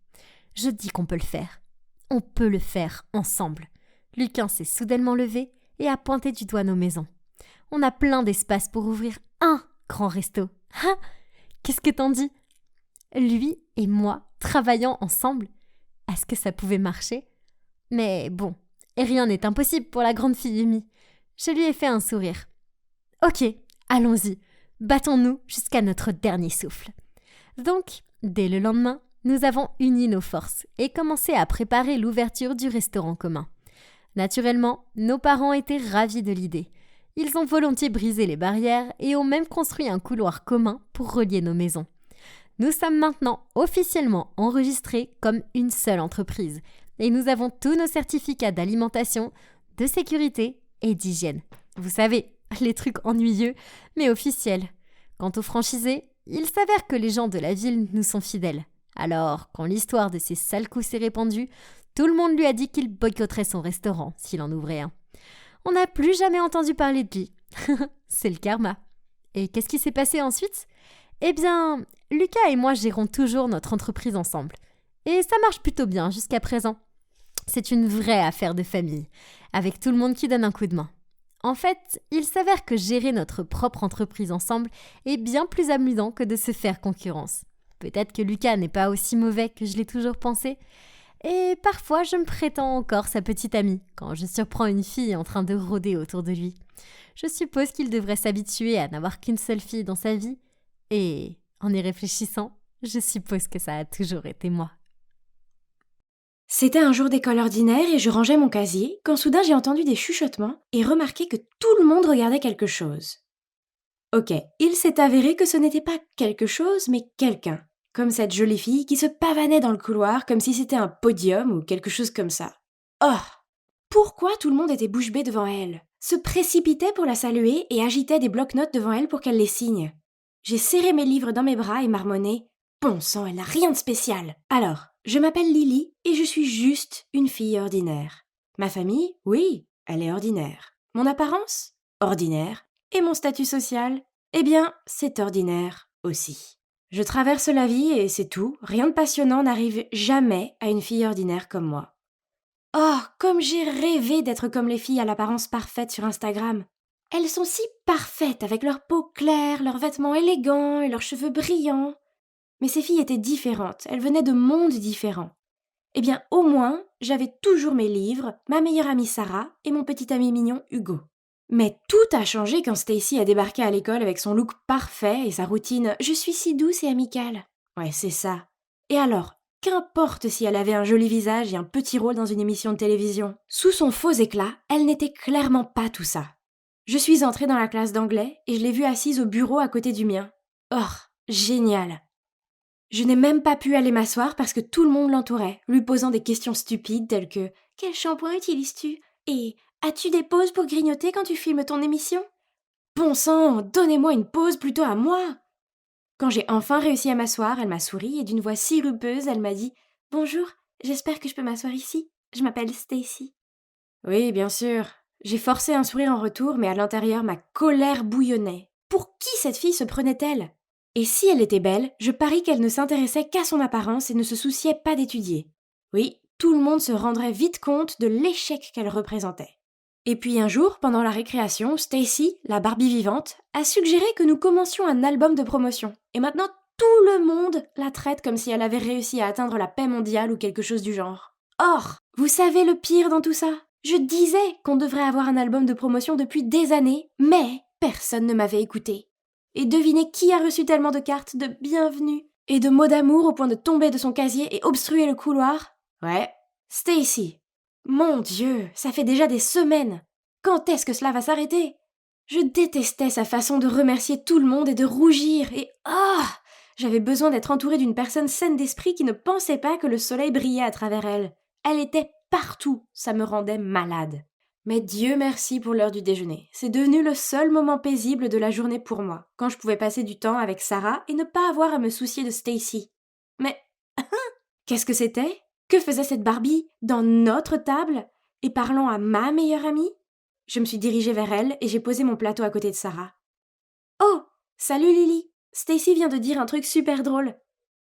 Je dis qu'on peut le faire. On peut le faire ensemble. Lucas s'est soudainement levé et a pointé du doigt nos maisons. On a plein d'espace pour ouvrir un grand resto. Ah, qu'est-ce que t'en dis ? Lui et moi, travaillant ensemble ? à ce que ça pouvait marcher. Mais bon, et rien n'est impossible pour la grande fille Amy. Je lui ai fait un sourire. Ok, allons-y, battons-nous jusqu'à notre dernier souffle. Donc, dès le lendemain, nous avons uni nos forces et commencé à préparer l'ouverture du restaurant commun. Naturellement, nos parents étaient ravis de l'idée. Ils ont volontiers brisé les barrières et ont même construit un couloir commun pour relier nos maisons. Nous sommes maintenant officiellement enregistrés comme une seule entreprise et nous avons tous nos certificats d'alimentation, de sécurité et d'hygiène. Vous savez, les trucs ennuyeux mais officiels. Quant aux franchisés, il s'avère que les gens de la ville nous sont fidèles. Alors, quand l'histoire de ces sales coups s'est répandue, tout le monde lui a dit qu'il boycotterait son restaurant s'il en ouvrait un. On n'a plus jamais entendu parler de lui. C'est le karma. Et qu'est-ce qui s'est passé ensuite ? Eh bien, Lucas et moi gérons toujours notre entreprise ensemble. Et ça marche plutôt bien jusqu'à présent. C'est une vraie affaire de famille, avec tout le monde qui donne un coup de main. En fait, il s'avère que gérer notre propre entreprise ensemble est bien plus amusant que de se faire concurrence. Peut-être que Lucas n'est pas aussi mauvais que je l'ai toujours pensé. Et parfois, je me prétends encore sa petite amie quand je surprends une fille en train de rôder autour de lui. Je suppose qu'il devrait s'habituer à n'avoir qu'une seule fille dans sa vie. Et en y réfléchissant, je suppose que ça a toujours été moi. C'était un jour d'école ordinaire et je rangeais mon casier quand soudain j'ai entendu des chuchotements et remarqué que tout le monde regardait quelque chose. Ok, il s'est avéré que ce n'était pas quelque chose mais quelqu'un, comme cette jolie fille qui se pavanait dans le couloir comme si c'était un podium ou quelque chose comme ça. Oh ! Pourquoi tout le monde était bouche bée devant elle ? Se précipitait pour la saluer et agitait des blocs-notes devant elle pour qu'elle les signe. J'ai serré mes livres dans mes bras et marmonné « Bon sang, elle n'a rien de spécial !» Alors, je m'appelle Lily et je suis juste une fille ordinaire. Ma famille, oui, elle est ordinaire. Mon apparence, ordinaire. Et mon statut social, eh bien, c'est ordinaire aussi. Je traverse la vie et c'est tout, rien de passionnant n'arrive jamais à une fille ordinaire comme moi. Oh, comme j'ai rêvé d'être comme les filles à l'apparence parfaite sur Instagram. Elles sont si parfaites avec leur peau claire, leurs vêtements élégants et leurs cheveux brillants. Mais ces filles étaient différentes, elles venaient de mondes différents. Eh bien, au moins, j'avais toujours mes livres, ma meilleure amie Sarah et mon petit ami mignon Hugo. Mais tout a changé quand Stacy a débarqué à l'école avec son look parfait et sa routine « Je suis si douce et amicale ». Ouais, c'est ça. Et alors, qu'importe si elle avait un joli visage et un petit rôle dans une émission de télévision. Sous son faux éclat, elle n'était clairement pas tout ça. Je suis entrée dans la classe d'anglais et je l'ai vue assise au bureau à côté du mien. Oh, génial. Je n'ai même pas pu aller m'asseoir parce que tout le monde l'entourait, lui posant des questions stupides telles que « Quel shampoing utilises-tu » et « As-tu des pauses pour grignoter quand tu filmes ton émission ?» Bon sang, donnez-moi une pause plutôt à moi. Quand j'ai enfin réussi à m'asseoir, elle m'a souri et d'une voix sirupeuse, elle m'a dit « Bonjour, j'espère que je peux m'asseoir ici. Je m'appelle Stacy. » Oui, bien sûr. J'ai forcé un sourire en retour, mais à l'intérieur, ma colère bouillonnait. Pour qui cette fille se prenait-elle ? Et si elle était belle, je parie qu'elle ne s'intéressait qu'à son apparence et ne se souciait pas d'étudier. Oui, tout le monde se rendrait vite compte de l'échec qu'elle représentait. Et puis un jour, pendant la récréation, Stacy, la Barbie vivante, a suggéré que nous commencions un album de promotion. Et maintenant, tout le monde la traite comme si elle avait réussi à atteindre la paix mondiale ou quelque chose du genre. Or, vous savez le pire dans tout ça ? Je disais qu'on devrait avoir un album de promotion depuis des années, mais personne ne m'avait écouté. Et devinez qui a reçu tellement de cartes de bienvenue et de mots d'amour au point de tomber de son casier et obstruer le couloir ? Ouais, Stacy. Mon Dieu, ça fait déjà des semaines. Quand est-ce que cela va s'arrêter ? Je détestais sa façon de remercier tout le monde et de rougir et j'avais besoin d'être entourée d'une personne saine d'esprit qui ne pensait pas que le soleil brillait à travers elle. Elle était partout, ça me rendait malade. Mais Dieu merci pour l'heure du déjeuner. C'est devenu le seul moment paisible de la journée pour moi, quand je pouvais passer du temps avec Sarah et ne pas avoir à me soucier de Stacy. Mais qu'est-ce que c'était ? Que faisait cette Barbie dans notre table et parlant à ma meilleure amie ? Je me suis dirigée vers elle et j'ai posé mon plateau à côté de Sarah. Oh, salut Lily. Stacy vient de dire un truc super drôle.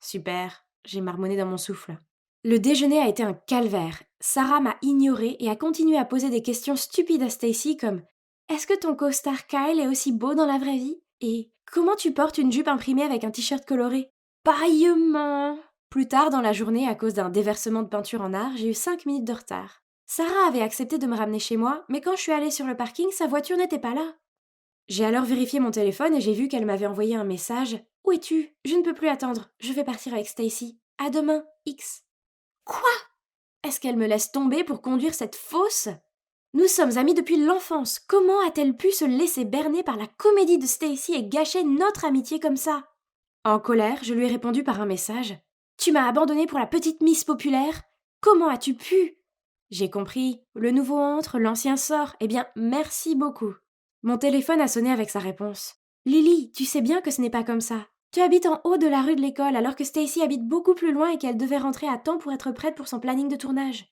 Super, j'ai marmonné dans mon souffle. Le déjeuner a été un calvaire. Sarah m'a ignorée et a continué à poser des questions stupides à Stacy comme « Est-ce que ton co-star Kyle est aussi beau dans la vraie vie ? Et comment tu portes une jupe imprimée avec un t-shirt coloré ? Paillement !» Plus tard dans la journée, à cause d'un déversement de peinture en art, j'ai eu 5 minutes de retard. Sarah avait accepté de me ramener chez moi, mais quand je suis allée sur le parking, sa voiture n'était pas là. J'ai alors vérifié mon téléphone et j'ai vu qu'elle m'avait envoyé un message. « Où es-tu ? Je ne peux plus attendre. Je vais partir avec Stacy. À demain, X. » Quoi ? Est-ce qu'elle me laisse tomber pour conduire cette fausse ? Nous sommes amis depuis l'enfance. Comment a-t-elle pu se laisser berner par la comédie de Stacy et gâcher notre amitié comme ça ? En colère, je lui ai répondu par un message. « Tu m'as abandonnée pour la petite Miss populaire ? Comment as-tu pu ?» J'ai compris. Le nouveau entre, l'ancien sort. Eh bien, merci beaucoup. Mon téléphone a sonné avec sa réponse. « Lily, tu sais bien que ce n'est pas comme ça. Tu habites en haut de la rue de l'école alors que Stacy habite beaucoup plus loin et qu'elle devait rentrer à temps pour être prête pour son planning de tournage. »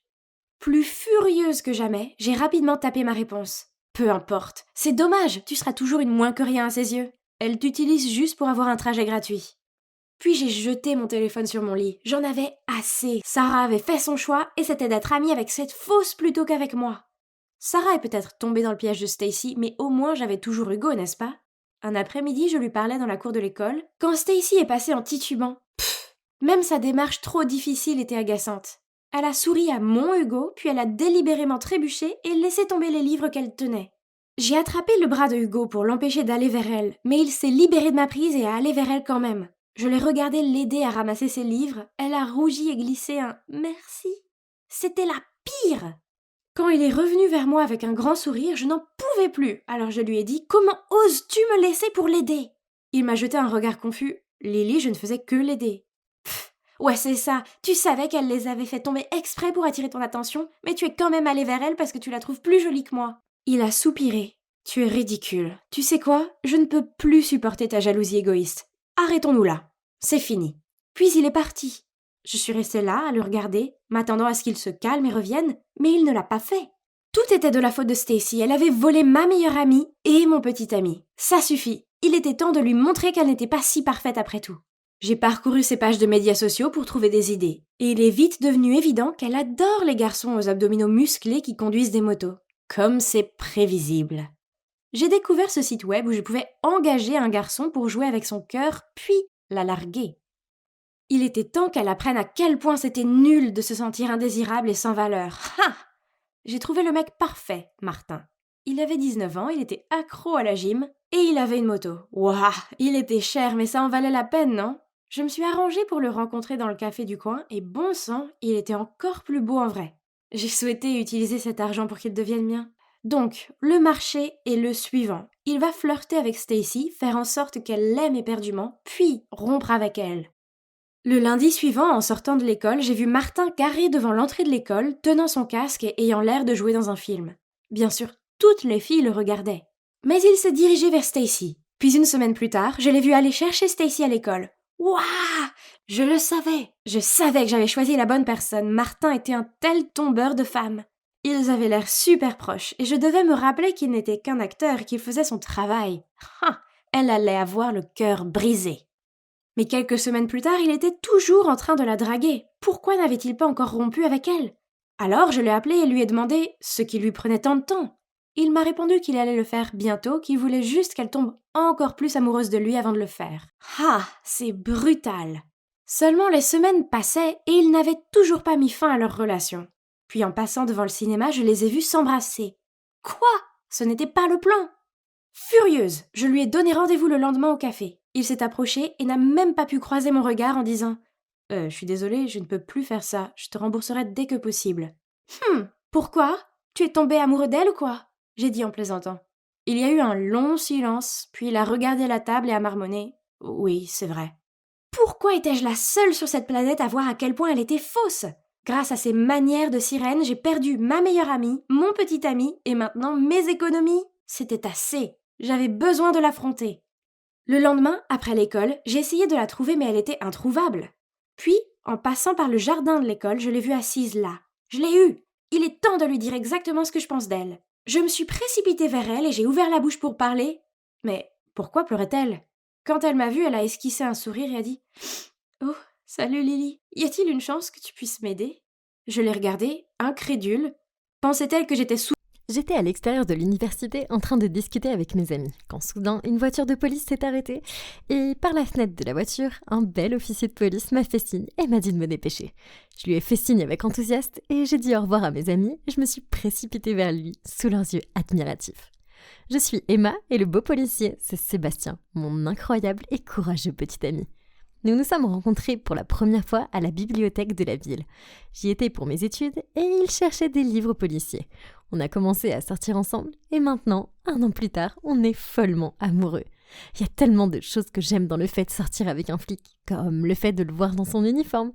Plus furieuse que jamais, j'ai rapidement tapé ma réponse. « Peu importe. C'est dommage, tu seras toujours une moins que rien à ses yeux. Elle t'utilise juste pour avoir un trajet gratuit. » Puis j'ai jeté mon téléphone sur mon lit. J'en avais assez. Sarah avait fait son choix et c'était d'être amie avec cette fausse plutôt qu'avec moi. Sarah est peut-être tombée dans le piège de Stacy, mais au moins j'avais toujours Hugo, n'est-ce pas ? Un après-midi, je lui parlais dans la cour de l'école, quand Stacy est passée en titubant. Même sa démarche trop difficile était agaçante. Elle a souri à mon Hugo, puis elle a délibérément trébuché et laissé tomber les livres qu'elle tenait. J'ai attrapé le bras de Hugo pour l'empêcher d'aller vers elle, mais il s'est libéré de ma prise et a allé vers elle quand même. Je l'ai regardé l'aider à ramasser ses livres, elle a rougi et glissé un « merci ». C'était la pire. Quand il est revenu vers moi avec un grand sourire, je n'en pouvais plus, alors je lui ai dit « Comment oses-tu me laisser pour l'aider ?» Il m'a jeté un regard confus. « Lily, je ne faisais que l'aider. » Ouais, c'est ça, tu savais qu'elle les avait fait tomber exprès pour attirer ton attention, mais tu es quand même allé vers elle parce que tu la trouves plus jolie que moi. Il a soupiré. « Tu es ridicule. Tu sais quoi ? Je ne peux plus supporter ta jalousie égoïste. Arrêtons-nous là. C'est fini. » Puis il est parti. Je suis restée là, à le regarder, m'attendant à ce qu'il se calme et revienne, mais il ne l'a pas fait. Tout était de la faute de Stacy, elle avait volé ma meilleure amie et mon petit ami. Ça suffit, il était temps de lui montrer qu'elle n'était pas si parfaite après tout. J'ai parcouru ses pages de médias sociaux pour trouver des idées, et il est vite devenu évident qu'elle adore les garçons aux abdominaux musclés qui conduisent des motos. Comme c'est prévisible. J'ai découvert ce site web où je pouvais engager un garçon pour jouer avec son cœur, puis la larguer. Il était temps qu'elle apprenne à quel point c'était nul de se sentir indésirable et sans valeur. Ha ! J'ai trouvé le mec parfait, Martin. Il avait 19 ans, il était accro à la gym, et il avait une moto. Ouah, il était cher, mais ça en valait la peine, non ? Je me suis arrangée pour le rencontrer dans le café du coin, et bon sang, il était encore plus beau en vrai. J'ai souhaité utiliser cet argent pour qu'il devienne mien. Donc, le marché est le suivant. Il va flirter avec Stacy, faire en sorte qu'elle l'aime éperdument, puis rompre avec elle. Le lundi suivant, en sortant de l'école, j'ai vu Martin garé devant l'entrée de l'école, tenant son casque et ayant l'air de jouer dans un film. Bien sûr, toutes les filles le regardaient. Mais il s'est dirigé vers Stacy. Puis une semaine plus tard, je l'ai vu aller chercher Stacy à l'école. Ouah ! Je le savais. Je savais que j'avais choisi la bonne personne. Martin était un tel tombeur de femmes. Ils avaient l'air super proches, et je devais me rappeler qu'il n'était qu'un acteur et qu'il faisait son travail. Elle allait avoir le cœur brisé. Mais quelques semaines plus tard, il était toujours en train de la draguer. Pourquoi n'avait-il pas encore rompu avec elle ? Alors je l'ai appelé et lui ai demandé ce qui lui prenait tant de temps. Il m'a répondu qu'il allait le faire bientôt, qu'il voulait juste qu'elle tombe encore plus amoureuse de lui avant de le faire. Ah, c'est brutal. Seulement les semaines passaient et ils n'avaient toujours pas mis fin à leur relation. Puis en passant devant le cinéma, je les ai vus s'embrasser. Quoi ? Ce n'était pas le plan. Furieuse, je lui ai donné rendez-vous le lendemain au café. Il s'est approché et n'a même pas pu croiser mon regard en disant « Je suis désolée, je ne peux plus faire ça, je te rembourserai dès que possible. » Pourquoi ? Tu es tombé amoureux d'elle ou quoi ? J'ai dit en plaisantant. Il y a eu un long silence, puis il a regardé la table et a marmonné « Oui, c'est vrai. » Pourquoi étais-je la seule sur cette planète à voir à quel point elle était fausse ? Grâce à ses manières de sirène, j'ai perdu ma meilleure amie, mon petit ami, et maintenant mes économies. C'était assez. J'avais besoin de l'affronter. Le lendemain, après l'école, j'ai essayé de la trouver mais elle était introuvable. Puis, en passant par le jardin de l'école, je l'ai vue assise là. Je l'ai eue. Il est temps de lui dire exactement ce que je pense d'elle. Je me suis précipitée vers elle et j'ai ouvert la bouche pour parler. Mais pourquoi pleurait-elle ? Quand elle m'a vue, elle a esquissé un sourire et a dit « Oh, salut Lily, y a-t-il une chance que tu puisses m'aider ?» Je l'ai regardée, incrédule. Pensait-elle que j'étais J'étais à l'extérieur de l'université en train de discuter avec mes amis, quand soudain une voiture de police s'est arrêtée et par la fenêtre de la voiture, un bel officier de police m'a fait signe et m'a dit de me dépêcher. Je lui ai fait signe avec enthousiasme et j'ai dit au revoir à mes amis et je me suis précipitée vers lui sous leurs yeux admiratifs. Je suis Emma et le beau policier, c'est Sébastien, mon incroyable et courageux petit ami. Nous nous sommes rencontrés pour la première fois à la bibliothèque de la ville. J'y étais pour mes études et il cherchait des livres policiers. On a commencé à sortir ensemble et maintenant, 1 an plus tard, on est follement amoureux. Il y a tellement de choses que j'aime dans le fait de sortir avec un flic, comme le fait de le voir dans son uniforme.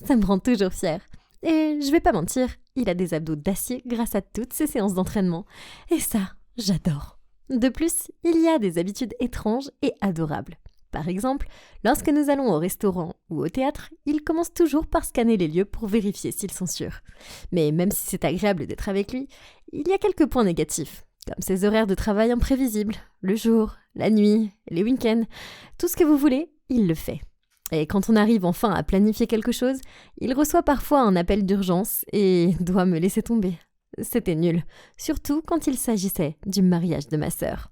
Ça me rend toujours fière. Et je vais pas mentir, il a des abdos d'acier grâce à toutes ses séances d'entraînement. Et ça, j'adore. De plus, il y a des habitudes étranges et adorables. Par exemple, lorsque nous allons au restaurant ou au théâtre, il commence toujours par scanner les lieux pour vérifier s'ils sont sûrs. Mais même si c'est agréable d'être avec lui, il y a quelques points négatifs, comme ses horaires de travail imprévisibles, le jour, la nuit, les week-ends, tout ce que vous voulez, il le fait. Et quand on arrive enfin à planifier quelque chose, il reçoit parfois un appel d'urgence et doit me laisser tomber. C'était nul, surtout quand il s'agissait du mariage de ma sœur.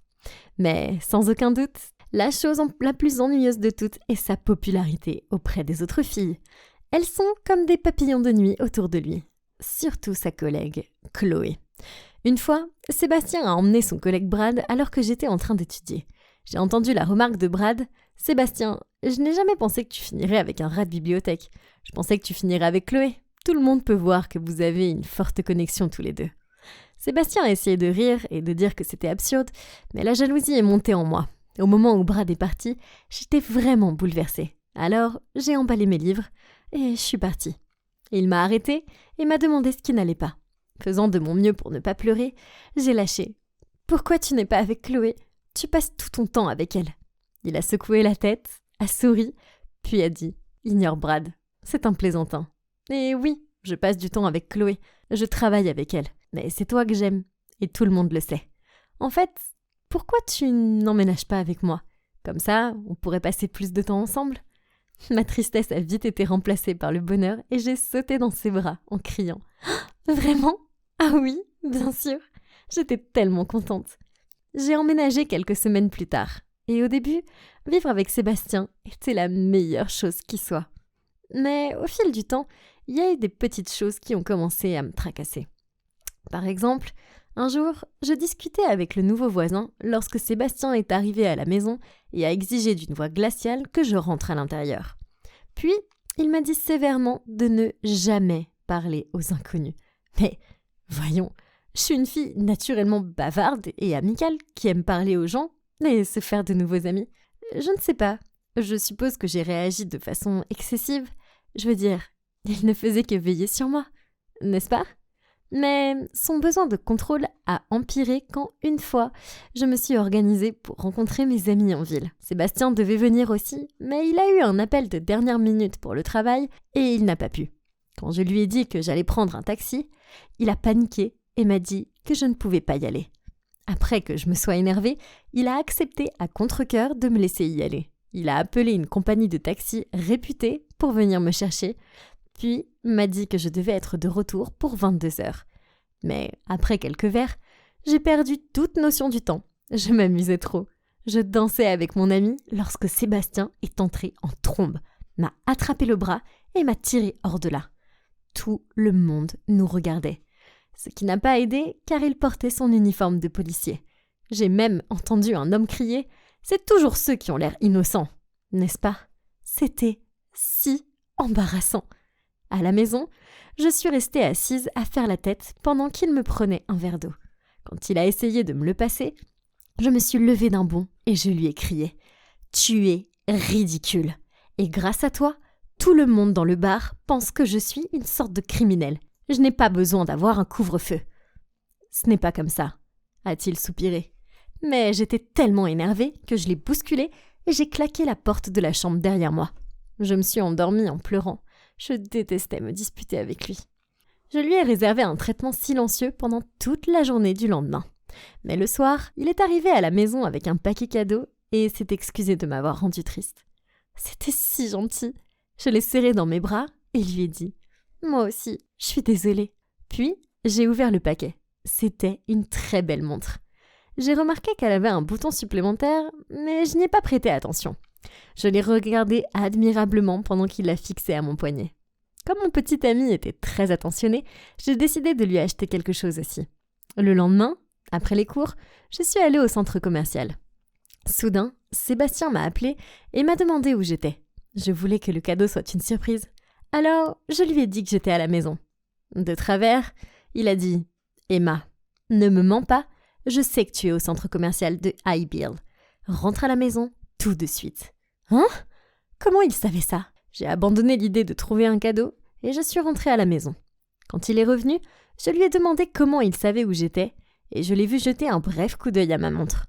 Mais sans aucun doute, la chose la plus ennuyeuse de toutes est sa popularité auprès des autres filles. Elles sont comme des papillons de nuit autour de lui. Surtout sa collègue, Chloé. Une fois, Sébastien a emmené son collègue Brad alors que j'étais en train d'étudier. J'ai entendu la remarque de Brad. « Sébastien, je n'ai jamais pensé que tu finirais avec un rat de bibliothèque. Je pensais que tu finirais avec Chloé. Tout le monde peut voir que vous avez une forte connexion tous les deux. » Sébastien a essayé de rire et de dire que c'était absurde, mais la jalousie est montée en moi. Au moment où Brad est parti, j'étais vraiment bouleversée. Alors, j'ai emballé mes livres et je suis partie. Il m'a arrêtée et m'a demandé ce qui n'allait pas. Faisant de mon mieux pour ne pas pleurer, j'ai lâché. « Pourquoi tu n'es pas avec Chloé ? Tu passes tout ton temps avec elle. » Il a secoué la tête, a souri, puis a dit « Ignore Brad, c'est un plaisantin. » Et oui, je passe du temps avec Chloé, je travaille avec elle, mais c'est toi que j'aime, et tout le monde le sait. En fait, pourquoi tu n'emménages pas avec moi ? Comme ça, on pourrait passer plus de temps ensemble. Ma tristesse a vite été remplacée par le bonheur et j'ai sauté dans ses bras en criant « Vraiment ? Ah oui, bien sûr !» J'étais tellement contente. J'ai emménagé quelques semaines plus tard. Et au début, vivre avec Sébastien était la meilleure chose qui soit. Mais au fil du temps, il y a eu des petites choses qui ont commencé à me tracasser. Par exemple, un jour, je discutais avec le nouveau voisin lorsque Sébastien est arrivé à la maison et a exigé d'une voix glaciale que je rentre à l'intérieur. Puis, il m'a dit sévèrement de ne jamais parler aux inconnus. Mais, voyons, je suis une fille naturellement bavarde et amicale qui aime parler aux gens et se faire de nouveaux amis. Je ne sais pas, je suppose que j'ai réagi de façon excessive. Je veux dire, il ne faisait que veiller sur moi, n'est-ce pas ? Mais son besoin de contrôle a empiré quand, une fois, je me suis organisée pour rencontrer mes amis en ville. Sébastien devait venir aussi, mais il a eu un appel de dernière minute pour le travail et il n'a pas pu. Quand je lui ai dit que j'allais prendre un taxi, il a paniqué et m'a dit que je ne pouvais pas y aller. Après que je me sois énervée, il a accepté à contre-cœur de me laisser y aller. Il a appelé une compagnie de taxi réputée pour venir me chercher, puis m'a dit que je devais être de retour pour 22h. Mais après quelques verres, j'ai perdu toute notion du temps. Je m'amusais trop. Je dansais avec mon ami lorsque Sébastien est entré en trombe, m'a attrapé le bras et m'a tiré hors de là. Tout le monde nous regardait. Ce qui n'a pas aidé car il portait son uniforme de policier. J'ai même entendu un homme crier « C'est toujours ceux qui ont l'air innocents !» N'est-ce pas ? C'était si embarrassant. À la maison, je suis restée assise à faire la tête pendant qu'il me prenait un verre d'eau. Quand il a essayé de me le passer, je me suis levée d'un bond et je lui ai crié « Tu es ridicule ! Et grâce à toi, tout le monde dans le bar pense que je suis une sorte de criminelle. Je n'ai pas besoin d'avoir un couvre-feu. » « Ce n'est pas comme ça, » a-t-il soupiré. Mais j'étais tellement énervée que je l'ai bousculé et j'ai claqué la porte de la chambre derrière moi. Je me suis endormie en pleurant. Je détestais me disputer avec lui. Je lui ai réservé un traitement silencieux pendant toute la journée du lendemain. Mais le soir, il est arrivé à la maison avec un paquet cadeau et s'est excusé de m'avoir rendue triste. C'était si gentil. Je l'ai serré dans mes bras et lui ai dit « Moi aussi, je suis désolée. » Puis, j'ai ouvert le paquet. C'était une très belle montre. J'ai remarqué qu'elle avait un bouton supplémentaire, mais je n'y ai pas prêté attention. Je l'ai regardée admirablement pendant qu'il la fixait à mon poignet. Comme mon petit ami était très attentionné, j'ai décidé de lui acheter quelque chose aussi. Le lendemain, après les cours, je suis allée au centre commercial. Soudain, Sébastien m'a appelé et m'a demandé où j'étais. Je voulais que le cadeau soit une surprise. Alors, je lui ai dit que j'étais à la maison. De travers, il a dit « Emma, ne me mens pas, je sais que tu es au centre commercial de High Bill. Rentre à la maison tout de suite. » Hein ? Comment il savait ça ? J'ai abandonné l'idée de trouver un cadeau et je suis rentrée à la maison. Quand il est revenu, je lui ai demandé comment il savait où j'étais et je l'ai vu jeter un bref coup d'œil à ma montre.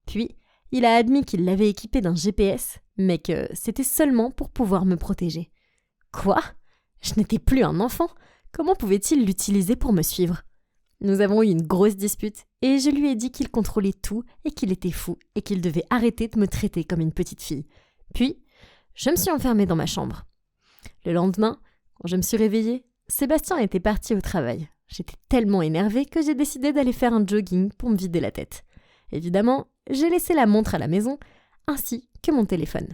Puis, il a admis qu'il l'avait équipée d'un GPS, mais que c'était seulement pour pouvoir me protéger. Quoi ? Je n'étais plus un enfant. Comment pouvait-il l'utiliser pour me suivre ? Nous avons eu une grosse dispute et je lui ai dit qu'il contrôlait tout et qu'il était fou et qu'il devait arrêter de me traiter comme une petite fille. Puis, je me suis enfermée dans ma chambre. Le lendemain, quand je me suis réveillée, Sébastien était parti au travail. J'étais tellement énervée que j'ai décidé d'aller faire un jogging pour me vider la tête. Évidemment, j'ai laissé la montre à la maison, ainsi que mon téléphone.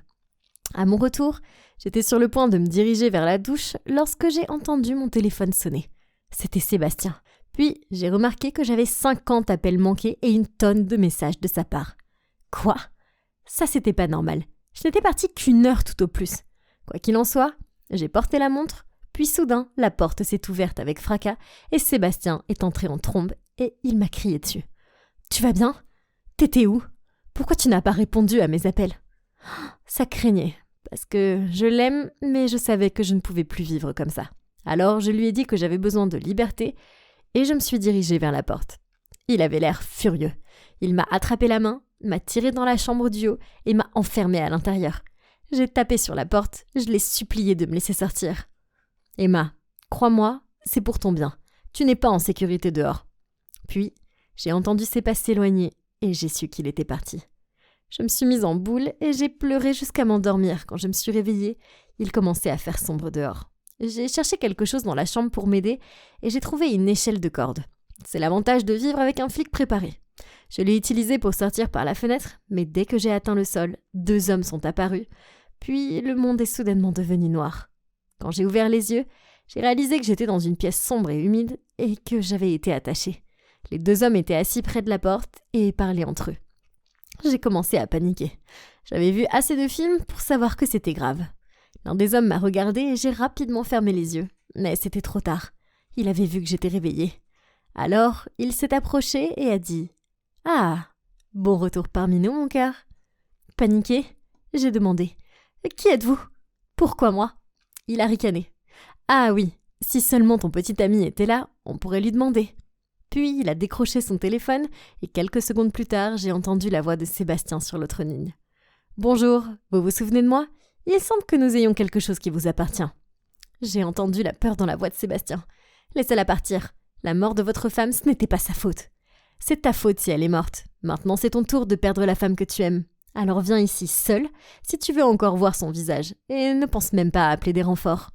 À mon retour, j'étais sur le point de me diriger vers la douche lorsque j'ai entendu mon téléphone sonner. C'était Sébastien. Puis, j'ai remarqué que j'avais 50 appels manqués et une tonne de messages de sa part. Quoi ? Ça, c'était pas normal. Je n'étais partie qu'une heure tout au plus. Quoi qu'il en soit, j'ai porté la montre, puis soudain, la porte s'est ouverte avec fracas et Sébastien est entré en trombe et il m'a crié dessus. « Tu vas bien ? T'étais où ? Pourquoi tu n'as pas répondu à mes appels ?» Ça craignait, parce que je l'aime, mais je savais que je ne pouvais plus vivre comme ça. Alors, je lui ai dit que j'avais besoin de liberté et je me suis dirigée vers la porte. Il avait l'air furieux. Il m'a attrapé la main, m'a tiré dans la chambre du haut et m'a enfermée à l'intérieur. J'ai tapé sur la porte, je l'ai supplié de me laisser sortir. « Emma, crois-moi, c'est pour ton bien. Tu n'es pas en sécurité dehors. » Puis, j'ai entendu ses pas s'éloigner et j'ai su qu'il était parti. Je me suis mise en boule et j'ai pleuré jusqu'à m'endormir. Quand je me suis réveillée, il commençait à faire sombre dehors. J'ai cherché quelque chose dans la chambre pour m'aider et j'ai trouvé une échelle de corde. C'est l'avantage de vivre avec un flic préparé. Je l'ai utilisée pour sortir par la fenêtre, mais dès que j'ai atteint le sol, 2 hommes sont apparus. Puis le monde est soudainement devenu noir. Quand j'ai ouvert les yeux, j'ai réalisé que j'étais dans une pièce sombre et humide et que j'avais été attachée. Les 2 hommes étaient assis près de la porte et parlaient entre eux. J'ai commencé à paniquer. J'avais vu assez de films pour savoir que c'était grave. L'un des hommes m'a regardé et j'ai rapidement fermé les yeux. Mais c'était trop tard. Il avait vu que j'étais réveillée. Alors, il s'est approché et a dit « Ah, bon retour parmi nous, mon cœur. » Paniqué, j'ai demandé « Qui êtes-vous ? Pourquoi moi ?» Il a ricané. « Ah oui, si seulement ton petit ami était là, on pourrait lui demander. » Puis il a décroché son téléphone et quelques secondes plus tard, j'ai entendu la voix de Sébastien sur l'autre ligne. « Bonjour, vous vous souvenez de moi ? Il semble que nous ayons quelque chose qui vous appartient. » J'ai entendu la peur dans la voix de Sébastien. « Laissez-la partir. La mort de votre femme, ce n'était pas sa faute. C'est ta faute si elle est morte. Maintenant, c'est ton tour de perdre la femme que tu aimes. Alors viens ici seul, si tu veux encore voir son visage, et ne pense même pas à appeler des renforts. »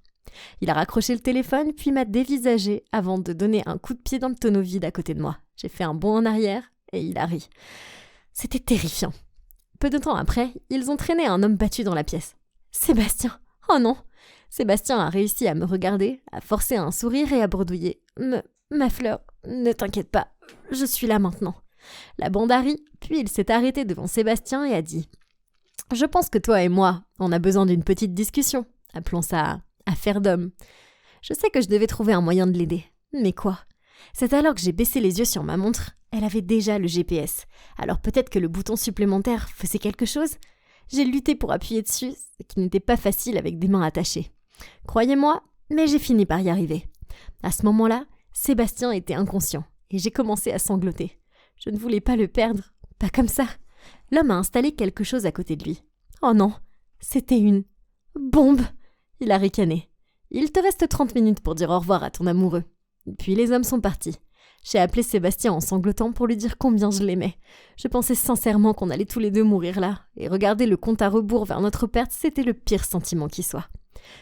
Il a raccroché le téléphone, puis m'a dévisagé avant de donner un coup de pied dans le tonneau vide à côté de moi. J'ai fait un bond en arrière, et il a ri. C'était terrifiant. Peu de temps après, ils ont traîné un homme battu dans la pièce. « Sébastien ! Oh non !» Sébastien a réussi à me regarder, à forcer un sourire et à bredouiller. « Ma fleur, ne t'inquiète pas, je suis là maintenant. » La bande a ri, puis il s'est arrêté devant Sébastien et a dit « Je pense que toi et moi, on a besoin d'une petite discussion. Appelons ça affaire d'homme. » Je sais que je devais trouver un moyen de l'aider. Mais quoi ? C'est alors que j'ai baissé les yeux sur ma montre. Elle avait déjà le GPS. Alors peut-être que le bouton supplémentaire faisait quelque chose ? J'ai lutté pour appuyer dessus, ce qui n'était pas facile avec des mains attachées. Croyez-moi, mais j'ai fini par y arriver. À ce moment-là, Sébastien était inconscient et j'ai commencé à sangloter. Je ne voulais pas le perdre, pas comme ça. L'homme a installé quelque chose à côté de lui. Oh non, c'était une bombe. Il a ricané. Il te reste 30 minutes pour dire au revoir à ton amoureux. Puis les hommes sont partis. J'ai appelé Sébastien en sanglotant pour lui dire combien je l'aimais. Je pensais sincèrement qu'on allait tous les deux mourir là, et regarder le compte à rebours vers notre perte, c'était le pire sentiment qui soit.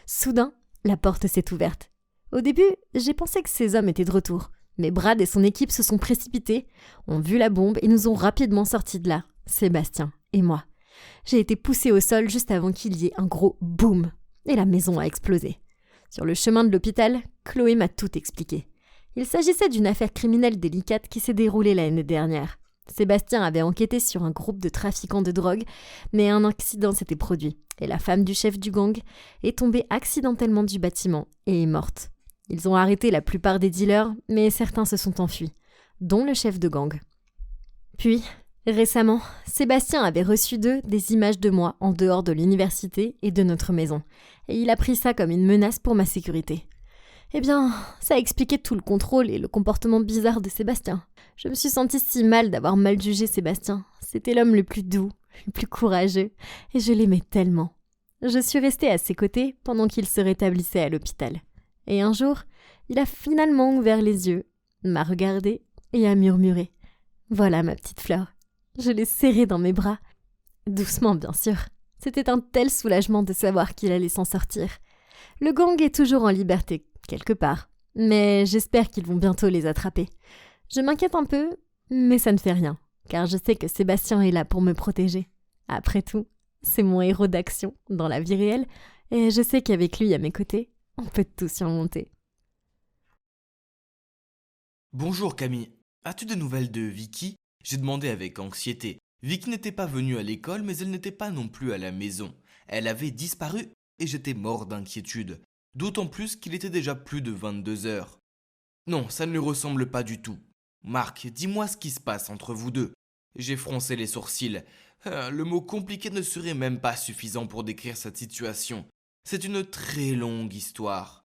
Soudain, la porte s'est ouverte. Au début, j'ai pensé que ces hommes étaient de retour, Mais Brad et son équipe se sont précipités, ont vu la bombe et nous ont rapidement sortis de là, Sébastien et moi. J'ai été poussée au sol juste avant qu'il y ait un gros boum et la maison a explosé. Sur le chemin de l'hôpital, Chloé m'a tout expliqué. Il s'agissait d'une affaire criminelle délicate qui s'est déroulée l'année dernière. Sébastien avait enquêté sur un groupe de trafiquants de drogue, mais un accident s'était produit et la femme du chef du gang est tombée accidentellement du bâtiment et est morte. Ils ont arrêté la plupart des dealers, mais certains se sont enfuis, dont le chef de gang. Puis, récemment, Sébastien avait reçu d'eux des images de moi en dehors de l'université et de notre maison, et il a pris ça comme une menace pour ma sécurité. Eh bien, ça a expliqué tout le contrôle et le comportement bizarre de Sébastien. Je me suis sentie si mal d'avoir mal jugé Sébastien. C'était l'homme le plus doux, le plus courageux, et je l'aimais tellement. Je suis restée à ses côtés pendant qu'il se rétablissait à l'hôpital. Et un jour, il a finalement ouvert les yeux, m'a regardé et a murmuré « Voilà ma petite fleur ». Je l'ai serré dans mes bras. Doucement, bien sûr. C'était un tel soulagement de savoir qu'il allait s'en sortir. Le gang est toujours en liberté, quelque part, mais j'espère qu'ils vont bientôt les attraper. Je m'inquiète un peu, mais ça ne fait rien, car je sais que Sébastien est là pour me protéger. Après tout, c'est mon héros d'action dans la vie réelle, et je sais qu'avec lui à mes côtés, on peut tout surmonter. Bonjour Camille, as-tu des nouvelles de Vicky ? J'ai demandé avec anxiété. Vicky n'était pas venue à l'école, mais elle n'était pas non plus à la maison. Elle avait disparu et j'étais mort d'inquiétude. D'autant plus qu'il était déjà plus de 22 heures. Non, ça ne lui ressemble pas du tout. Marc, dis-moi ce qui se passe entre vous deux. J'ai froncé les sourcils. Le mot compliqué ne serait même pas suffisant pour décrire cette situation. C'est une très longue histoire.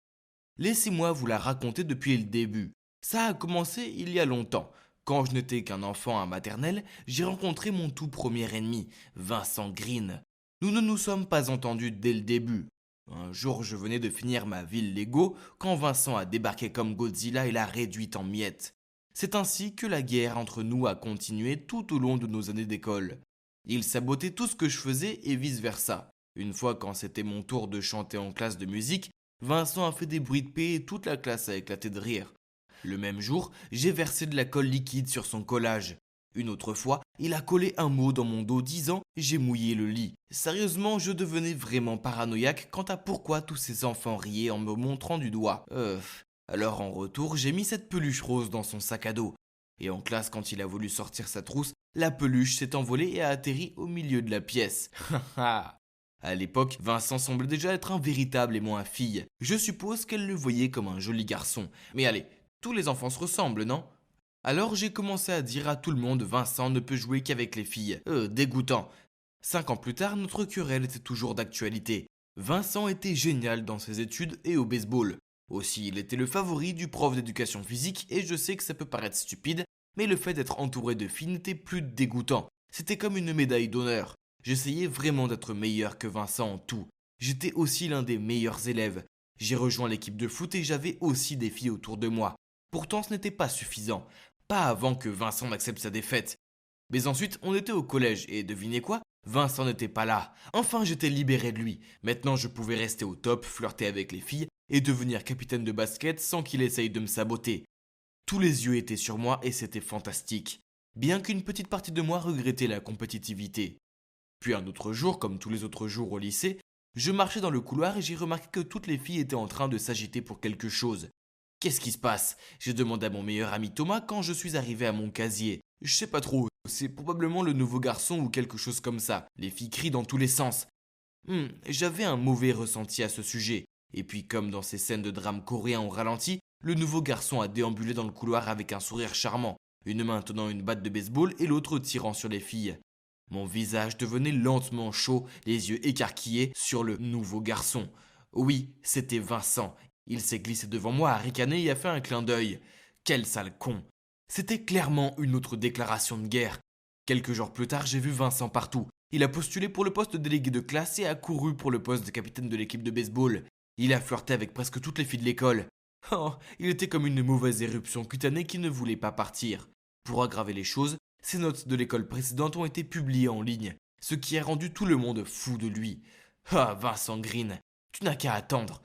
Laissez-moi vous la raconter depuis le début. Ça a commencé il y a longtemps. Quand je n'étais qu'un enfant à maternelle, j'ai rencontré mon tout premier ennemi, Vincent Green. Nous ne nous sommes pas entendus dès le début. Un jour, je venais de finir ma ville Lego quand Vincent a débarqué comme Godzilla et l'a réduite en miettes. C'est ainsi que la guerre entre nous a continué tout au long de nos années d'école. Il sabotait tout ce que je faisais et vice-versa. Une fois quand c'était mon tour de chanter en classe de musique, Vincent a fait des bruits de paix et toute la classe a éclaté de rire. Le même jour, j'ai versé de la colle liquide sur son collage. Une autre fois, il a collé un mot dans mon dos disant « j'ai mouillé le lit ». Sérieusement, je devenais vraiment paranoïaque quant à pourquoi tous ces enfants riaient en me montrant du doigt. Alors en retour, j'ai mis cette peluche rose dans son sac à dos. Et en classe, quand il a voulu sortir sa trousse, la peluche s'est envolée et a atterri au milieu de la pièce. À l'époque, Vincent semblait déjà être un véritable aimant à fille. Je suppose qu'elle le voyait comme un joli garçon. Mais allez, tous les enfants se ressemblent, non ? Alors j'ai commencé à dire à tout le monde Vincent ne peut jouer qu'avec les filles. Dégoûtant. 5 ans plus tard, notre querelle était toujours d'actualité. Vincent était génial dans ses études et au baseball. Aussi, il était le favori du prof d'éducation physique et je sais que ça peut paraître stupide, mais le fait d'être entouré de filles n'était plus dégoûtant. C'était comme une médaille d'honneur. J'essayais vraiment d'être meilleur que Vincent en tout. J'étais aussi l'un des meilleurs élèves. J'ai rejoint l'équipe de foot et j'avais aussi des filles autour de moi. Pourtant, ce n'était pas suffisant. Pas avant que Vincent n'accepte sa défaite. Mais ensuite, on était au collège et devinez quoi ? Vincent n'était pas là. Enfin, j'étais libéré de lui. Maintenant, je pouvais rester au top, flirter avec les filles et devenir capitaine de basket sans qu'il essaye de me saboter. Tous les yeux étaient sur moi et c'était fantastique. Bien qu'une petite partie de moi regrettait la compétitivité. Puis un autre jour, comme tous les autres jours au lycée, je marchais dans le couloir et j'ai remarqué que toutes les filles étaient en train de s'agiter pour quelque chose. Qu'est-ce qui se passe ? J'ai demandé à mon meilleur ami Thomas quand je suis arrivé à mon casier. Je sais pas trop, c'est probablement le nouveau garçon ou quelque chose comme ça. Les filles crient dans tous les sens. J'avais un mauvais ressenti à ce sujet. Et puis comme dans ces scènes de drame coréen au ralenti, le nouveau garçon a déambulé dans le couloir avec un sourire charmant, une main tenant une batte de baseball et l'autre tirant sur les filles. Mon visage devenait lentement chaud, les yeux écarquillés sur le nouveau garçon. Oui, c'était Vincent. Il s'est glissé devant moi, a ricané et a fait un clin d'œil. Quel sale con. C'était clairement une autre déclaration de guerre. Quelques jours plus tard, j'ai vu Vincent partout. Il a postulé pour le poste de délégué de classe et a couru pour le poste de capitaine de l'équipe de baseball. Il a flirté avec presque toutes les filles de l'école. Oh, il était comme une mauvaise éruption cutanée qui ne voulait pas partir. Pour aggraver les choses, ses notes de l'école précédente ont été publiées en ligne, ce qui a rendu tout le monde fou de lui. Ah, Vincent Green, tu n'as qu'à attendre.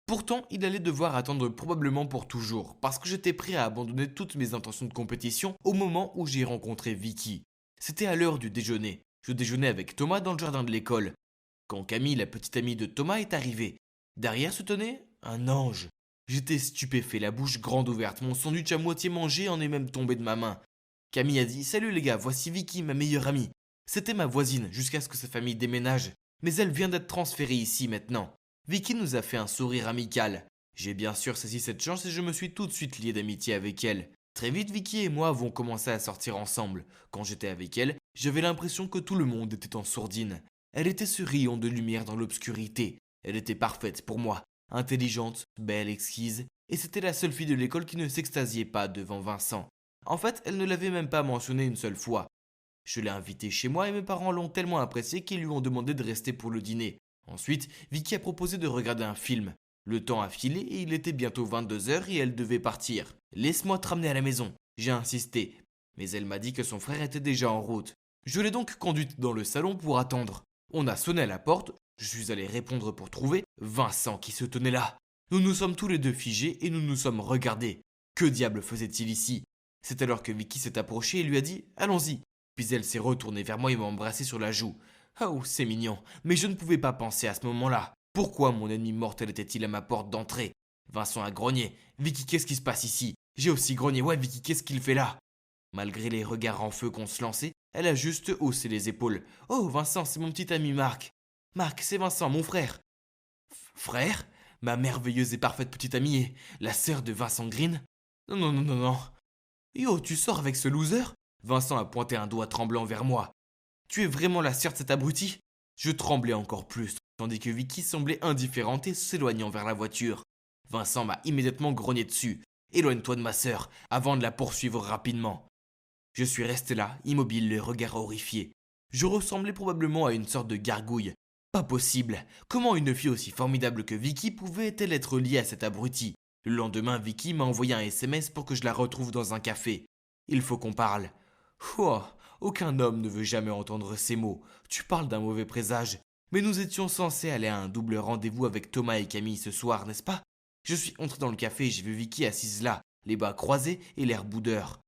Pourtant, il allait devoir attendre probablement pour toujours, parce que j'étais prêt à abandonner toutes mes intentions de compétition au moment où j'ai rencontré Vicky. C'était à l'heure du déjeuner. Je déjeunais avec Thomas dans le jardin de l'école, quand Camille, la petite amie de Thomas, est arrivée. Derrière se tenait un ange. J'étais stupéfait, la bouche grande ouverte, mon sandwich à moitié mangé en est même tombé de ma main. Camille a dit « Salut les gars, voici Vicky, ma meilleure amie. » C'était ma voisine, jusqu'à ce que sa famille déménage. Mais elle vient d'être transférée ici maintenant. Vicky nous a fait un sourire amical. J'ai bien sûr saisi cette chance et je me suis tout de suite lié d'amitié avec elle. Très vite, Vicky et moi avons commencé à sortir ensemble. Quand j'étais avec elle, j'avais l'impression que tout le monde était en sourdine. Elle était ce rayon de lumière dans l'obscurité. Elle était parfaite pour moi, intelligente, belle, exquise, et c'était la seule fille de l'école qui ne s'extasiait pas devant Vincent. En fait, elle ne l'avait même pas mentionné une seule fois. Je l'ai invitée chez moi et mes parents l'ont tellement appréciée qu'ils lui ont demandé de rester pour le dîner. Ensuite, Vicky a proposé de regarder un film. Le temps a filé et il était bientôt 22h et elle devait partir. « Laisse-moi te ramener à la maison », j'ai insisté. Mais elle m'a dit que son frère était déjà en route. Je l'ai donc conduite dans le salon pour attendre. On a sonné à la porte, je suis allé répondre pour trouver Vincent qui se tenait là. Nous nous sommes tous les deux figés et nous nous sommes regardés. Que diable faisait-il ici? C'est alors que Vicky s'est approchée et lui a dit « Allons-y ». Puis elle s'est retournée vers moi et m'a embrassé sur la joue. Oh, c'est mignon, mais je ne pouvais pas penser à ce moment-là. Pourquoi mon ennemi mortel était-il à ma porte d'entrée? Vincent a grogné. « Vicky, qu'est-ce qui se passe ici ?» J'ai aussi grogné. « Ouais, Vicky, qu'est-ce qu'il fait là ?» Malgré les regards en feu qu'on se lançait, elle a juste haussé les épaules. « Oh, Vincent, c'est mon petit ami Marc. »« Marc, c'est Vincent, mon frère. »« Frère? Ma merveilleuse et parfaite petite amie est la sœur de Vincent Green? »« Non, non, non, non, non. »« Yo, tu sors avec ce loser ?» Vincent a pointé un doigt tremblant vers moi. « Tu es vraiment la sœur de cet abruti ?» Je tremblais encore plus, tandis que Vicky semblait indifférente et s'éloignant vers la voiture. Vincent m'a immédiatement grogné dessus. « Éloigne-toi de ma sœur, avant de la poursuivre rapidement. » Je suis resté là, immobile, le regard horrifié. Je ressemblais probablement à une sorte de gargouille. Pas possible. Comment une fille aussi formidable que Vicky pouvait-elle être liée à cet abruti? Le lendemain, Vicky m'a envoyé un SMS pour que je la retrouve dans un café. Il faut qu'on parle. Ouah, aucun homme ne veut jamais entendre ces mots. Tu parles d'un mauvais présage. Mais nous étions censés aller à un double rendez-vous avec Thomas et Camille ce soir, n'est-ce pas? Je suis entré dans le café et j'ai vu Vicky assise là, les bras croisés et l'air boudeur.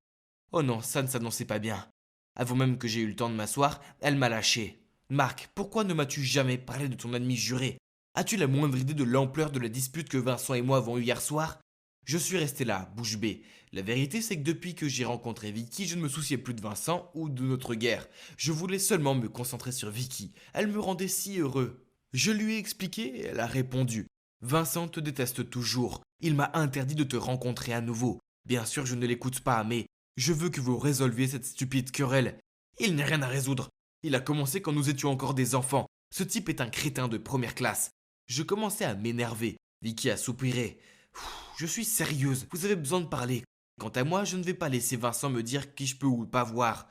Oh non, ça ne s'annonçait pas bien. Avant même que j'aie eu le temps de m'asseoir, elle m'a lâché. Marc, pourquoi ne m'as-tu jamais parlé de ton ennemi juré? As-tu la moindre idée de l'ampleur de la dispute que Vincent et moi avons eue hier soir? Je suis resté là, bouche bée. La vérité, c'est que depuis que j'ai rencontré Vicky, je ne me souciais plus de Vincent ou de notre guerre. Je voulais seulement me concentrer sur Vicky. Elle me rendait si heureux. Je lui ai expliqué et elle a répondu. Vincent te déteste toujours. Il m'a interdit de te rencontrer à nouveau. Bien sûr, je ne l'écoute pas, mais je veux que vous résolviez cette stupide querelle. Il n'y a rien à résoudre. Il a commencé quand nous étions encore des enfants. Ce type est un crétin de première classe. Je commençais à m'énerver. Vicky a soupiré. Je suis sérieuse, vous avez besoin de parler. Quant à moi, je ne vais pas laisser Vincent me dire qui je peux ou pas voir.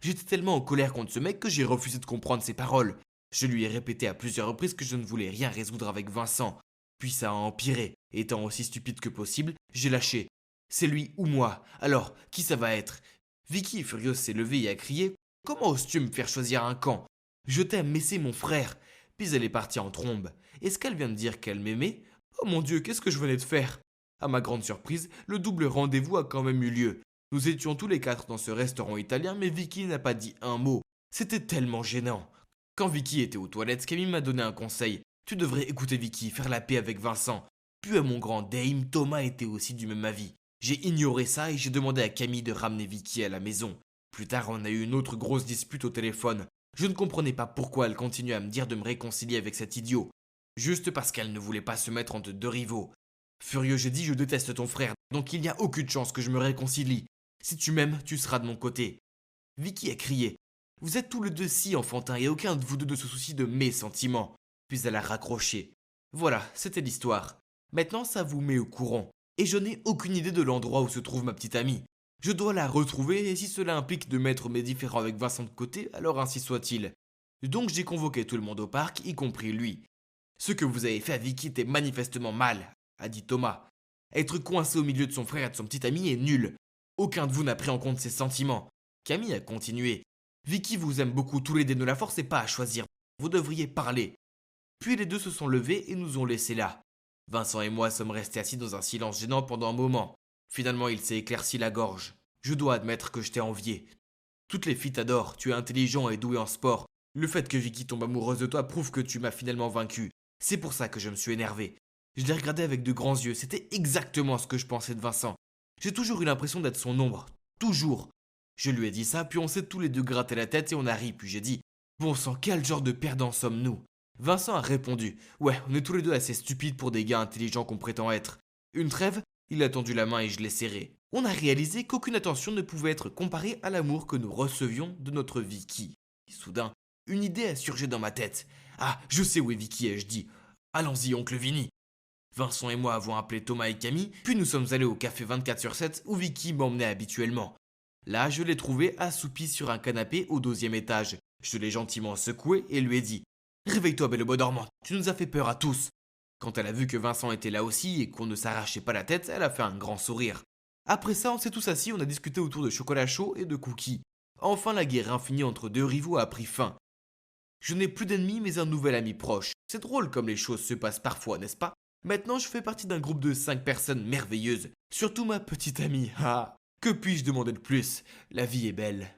J'étais tellement en colère contre ce mec que j'ai refusé de comprendre ses paroles. Je lui ai répété à plusieurs reprises que je ne voulais rien résoudre avec Vincent. Puis ça a empiré. Étant aussi stupide que possible, j'ai lâché. C'est lui ou moi. Alors, qui ça va être? Vicky, furieuse, s'est levée et a crié. Comment oses-tu me faire choisir un camp? Je t'aime, mais c'est mon frère. Puis elle est partie en trombe. Est-ce qu'elle vient de dire qu'elle m'aimait? Oh mon Dieu, qu'est-ce que je venais de faire? À ma grande surprise, le double rendez-vous a quand même eu lieu. Nous étions tous les quatre dans ce restaurant italien, mais Vicky n'a pas dit un mot. C'était tellement gênant. Quand Vicky était aux toilettes, Camille m'a donné un conseil. Tu devrais écouter Vicky, faire la paix avec Vincent. Puis à mon grand dame, Thomas était aussi du même avis. J'ai ignoré ça et j'ai demandé à Camille de ramener Vicky à la maison. Plus tard, on a eu une autre grosse dispute au téléphone. Je ne comprenais pas pourquoi elle continuait à me dire de me réconcilier avec cet idiot. Juste parce qu'elle ne voulait pas se mettre entre deux rivaux. Furieux, j'ai dit je déteste ton frère, donc il n'y a aucune chance que je me réconcilie. Si tu m'aimes, tu seras de mon côté. Vicky a crié. Vous êtes tous les deux si enfantins et aucun de vous deux ne se soucie de mes sentiments. Puis elle a raccroché. Voilà, c'était l'histoire. Maintenant, ça vous met au courant. Et je n'ai aucune idée de l'endroit où se trouve ma petite amie. Je dois la retrouver et si cela implique de mettre mes différends avec Vincent de côté, alors ainsi soit-il. Donc j'ai convoqué tout le monde au parc, y compris lui. Ce que vous avez fait à Vicky était manifestement mal, a dit Thomas. Être coincé au milieu de son frère et de son petit ami est nul. Aucun de vous n'a pris en compte ses sentiments. Camille a continué. Vicky vous aime beaucoup tous les deux, ne la forcez pas à choisir. Vous devriez parler. Puis les deux se sont levés et nous ont laissés là. Vincent et moi sommes restés assis dans un silence gênant pendant un moment. Finalement, il s'est éclairci la gorge. Je dois admettre que je t'ai envié. Toutes les filles t'adorent, tu es intelligent et doué en sport. Le fait que Vicky tombe amoureuse de toi prouve que tu m'as finalement vaincu. C'est pour ça que je me suis énervé. Je l'ai regardé avec de grands yeux, c'était exactement ce que je pensais de Vincent. J'ai toujours eu l'impression d'être son ombre, toujours. Je lui ai dit ça, puis on s'est tous les deux gratté la tête et on a ri, puis j'ai dit « Bon sang, quel genre de perdants sommes-nous » Vincent a répondu « Ouais, on est tous les deux assez stupides pour des gars intelligents qu'on prétend être. » Une trêve, il a tendu la main et je l'ai serré. On a réalisé qu'aucune attention ne pouvait être comparée à l'amour que nous recevions de notre Vicky. Et soudain, une idée a surgi dans ma tête. « Ah, je sais où est Vicky, ai-je dit. Allons-y, oncle Vinny. » Vincent et moi avons appelé Thomas et Camille, puis nous sommes allés au café 24/7 où Vicky m'emmenait habituellement. Là, je l'ai trouvée assoupie sur un canapé au 12e étage. Je l'ai gentiment secouée et lui ai dit « Réveille-toi, belle beau dormante, tu nous as fait peur à tous. » Quand elle a vu que Vincent était là aussi et qu'on ne s'arrachait pas la tête, elle a fait un grand sourire. Après ça, on s'est tous assis, on a discuté autour de chocolat chaud et de cookies. Enfin, la guerre infinie entre deux rivaux a pris fin. Je n'ai plus d'ennemis, mais un nouvel ami proche. C'est drôle comme les choses se passent parfois, n'est-ce pas? Maintenant, je fais partie d'un groupe de 5 personnes merveilleuses. Surtout ma petite amie. Ah, que puis-je demander de plus? La vie est belle.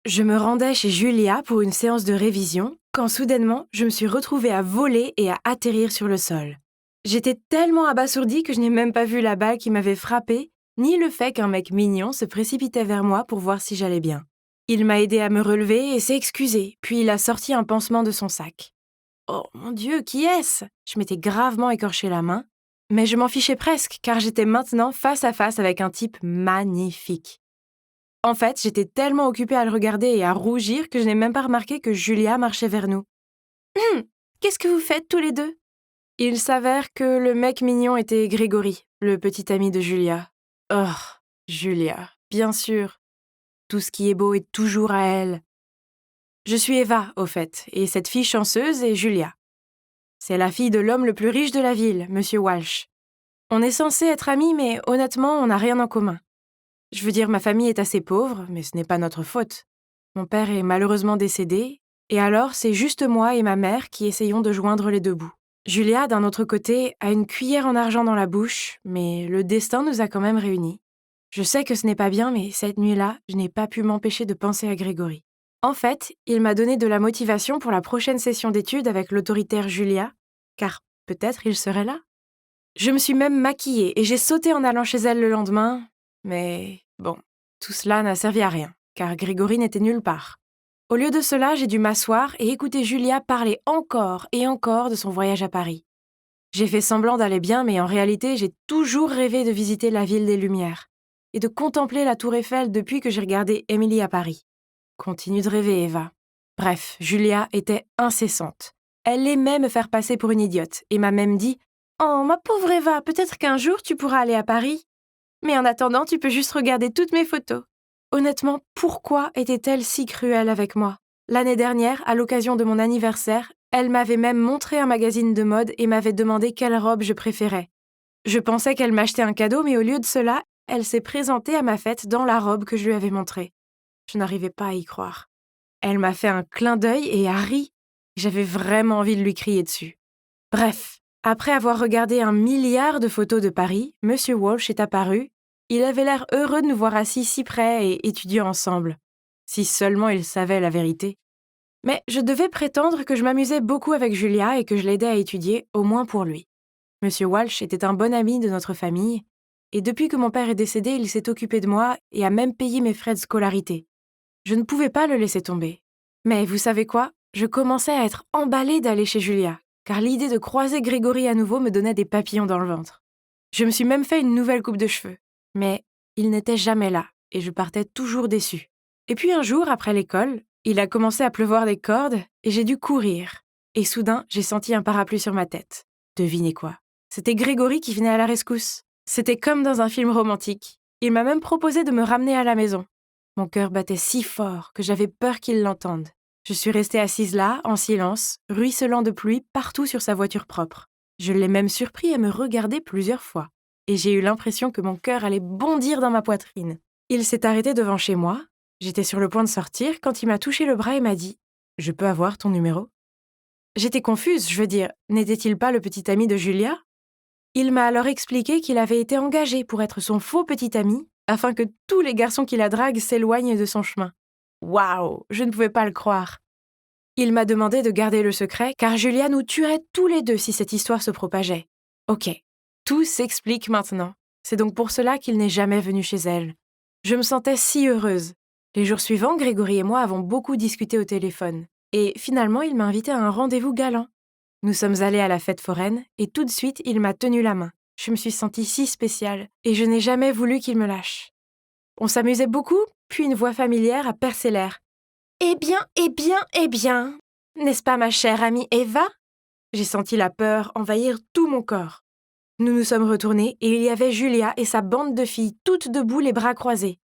Je me rendais chez Julia pour une séance de révision quand soudainement je me suis retrouvée à voler et à atterrir sur le sol. J'étais tellement abasourdie que je n'ai même pas vu la balle qui m'avait frappée, ni le fait qu'un mec mignon se précipitait vers moi pour voir si j'allais bien. Il m'a aidé à me relever et s'est excusé, puis il a sorti un pansement de son sac. Oh mon Dieu, qui est-ce? Je m'étais gravement écorché la main, mais je m'en fichais presque car j'étais maintenant face à face avec un type magnifique. En fait, j'étais tellement occupée à le regarder et à rougir que je n'ai même pas remarqué que Julia marchait vers nous. Qu'est-ce que vous faites tous les deux? Il s'avère que le mec mignon était Grégory, le petit ami de Julia. Oh, Julia, bien sûr. Tout ce qui est beau est toujours à elle. Je suis Eva, au fait, et cette fille chanceuse est Julia. C'est la fille de l'homme le plus riche de la ville, Monsieur Walsh. On est censé être amis, mais honnêtement, on n'a rien en commun. Je veux dire, ma famille est assez pauvre, mais ce n'est pas notre faute. Mon père est malheureusement décédé, et alors c'est juste moi et ma mère qui essayons de joindre les deux bouts. Julia, d'un autre côté, a une cuillère en argent dans la bouche, mais le destin nous a quand même réunis. Je sais que ce n'est pas bien, mais cette nuit-là, je n'ai pas pu m'empêcher de penser à Grégory. En fait, il m'a donné de la motivation pour la prochaine session d'études avec l'autoritaire Julia, car peut-être il serait là. Je me suis même maquillée et j'ai sauté en allant chez elle le lendemain, mais bon, tout cela n'a servi à rien, car Grégory n'était nulle part. Au lieu de cela, j'ai dû m'asseoir et écouter Julia parler encore et encore de son voyage à Paris. J'ai fait semblant d'aller bien, mais en réalité, j'ai toujours rêvé de visiter la ville des Lumières et de contempler la tour Eiffel depuis que j'ai regardé Émilie à Paris. Continue de rêver, Eva. Bref, Julia était incessante. Elle aimait me faire passer pour une idiote et m'a même dit « Oh, ma pauvre Eva, peut-être qu'un jour tu pourras aller à Paris. Mais en attendant, tu peux juste regarder toutes mes photos. » Honnêtement, pourquoi était-elle si cruelle avec moi? L'année dernière, à l'occasion de mon anniversaire, elle m'avait même montré un magazine de mode et m'avait demandé quelle robe je préférais. Je pensais qu'elle m'achetait un cadeau, mais au lieu de cela, elle s'est présentée à ma fête dans la robe que je lui avais montrée. Je n'arrivais pas à y croire. Elle m'a fait un clin d'œil et a ri. J'avais vraiment envie de lui crier dessus. Bref, après avoir regardé 1 milliard de photos de Paris, Monsieur Walsh est apparu. Il avait l'air heureux de nous voir assis si près et étudiant ensemble. Si seulement il savait la vérité. Mais je devais prétendre que je m'amusais beaucoup avec Julia et que je l'aidais à étudier, au moins pour lui. Monsieur Walsh était un bon ami de notre famille, et depuis que mon père est décédé, il s'est occupé de moi et a même payé mes frais de scolarité. Je ne pouvais pas le laisser tomber. Mais vous savez quoi? Je commençais à être emballée d'aller chez Julia, car l'idée de croiser Grégory à nouveau me donnait des papillons dans le ventre. Je me suis même fait une nouvelle coupe de cheveux. Mais il n'était jamais là, et je partais toujours déçue. Et puis un jour, après l'école, il a commencé à pleuvoir des cordes, et j'ai dû courir. Et soudain, j'ai senti un parapluie sur ma tête. Devinez quoi? C'était Grégory qui venait à la rescousse. C'était comme dans un film romantique. Il m'a même proposé de me ramener à la maison. Mon cœur battait si fort que j'avais peur qu'il l'entende. Je suis restée assise là, en silence, ruisselant de pluie partout sur sa voiture propre. Je l'ai même surpris à me regarder plusieurs fois. Et j'ai eu l'impression que mon cœur allait bondir dans ma poitrine. Il s'est arrêté devant chez moi. J'étais sur le point de sortir quand il m'a touché le bras et m'a dit « Je peux avoir ton numéro ?» J'étais confuse, je veux dire, n'était-il pas le petit ami de Julia? Il m'a alors expliqué qu'il avait été engagé pour être son faux petit ami, afin que tous les garçons qui la draguent s'éloignent de son chemin. Waouh, je ne pouvais pas le croire. Il m'a demandé de garder le secret, car Julia nous tuerait tous les deux si cette histoire se propageait. Ok, tout s'explique maintenant. C'est donc pour cela qu'il n'est jamais venu chez elle. Je me sentais si heureuse. Les jours suivants, Grégory et moi avons beaucoup discuté au téléphone. Et finalement, il m'a invité à un rendez-vous galant. Nous sommes allés à la fête foraine, et tout de suite, il m'a tenu la main. Je me suis sentie si spéciale, et je n'ai jamais voulu qu'il me lâche. On s'amusait beaucoup, puis une voix familière a percé l'air. « Eh bien, n'est-ce pas ma chère amie Eva ?» J'ai senti la peur envahir tout mon corps. Nous nous sommes retournés et il y avait Julia et sa bande de filles, toutes debout, les bras croisés.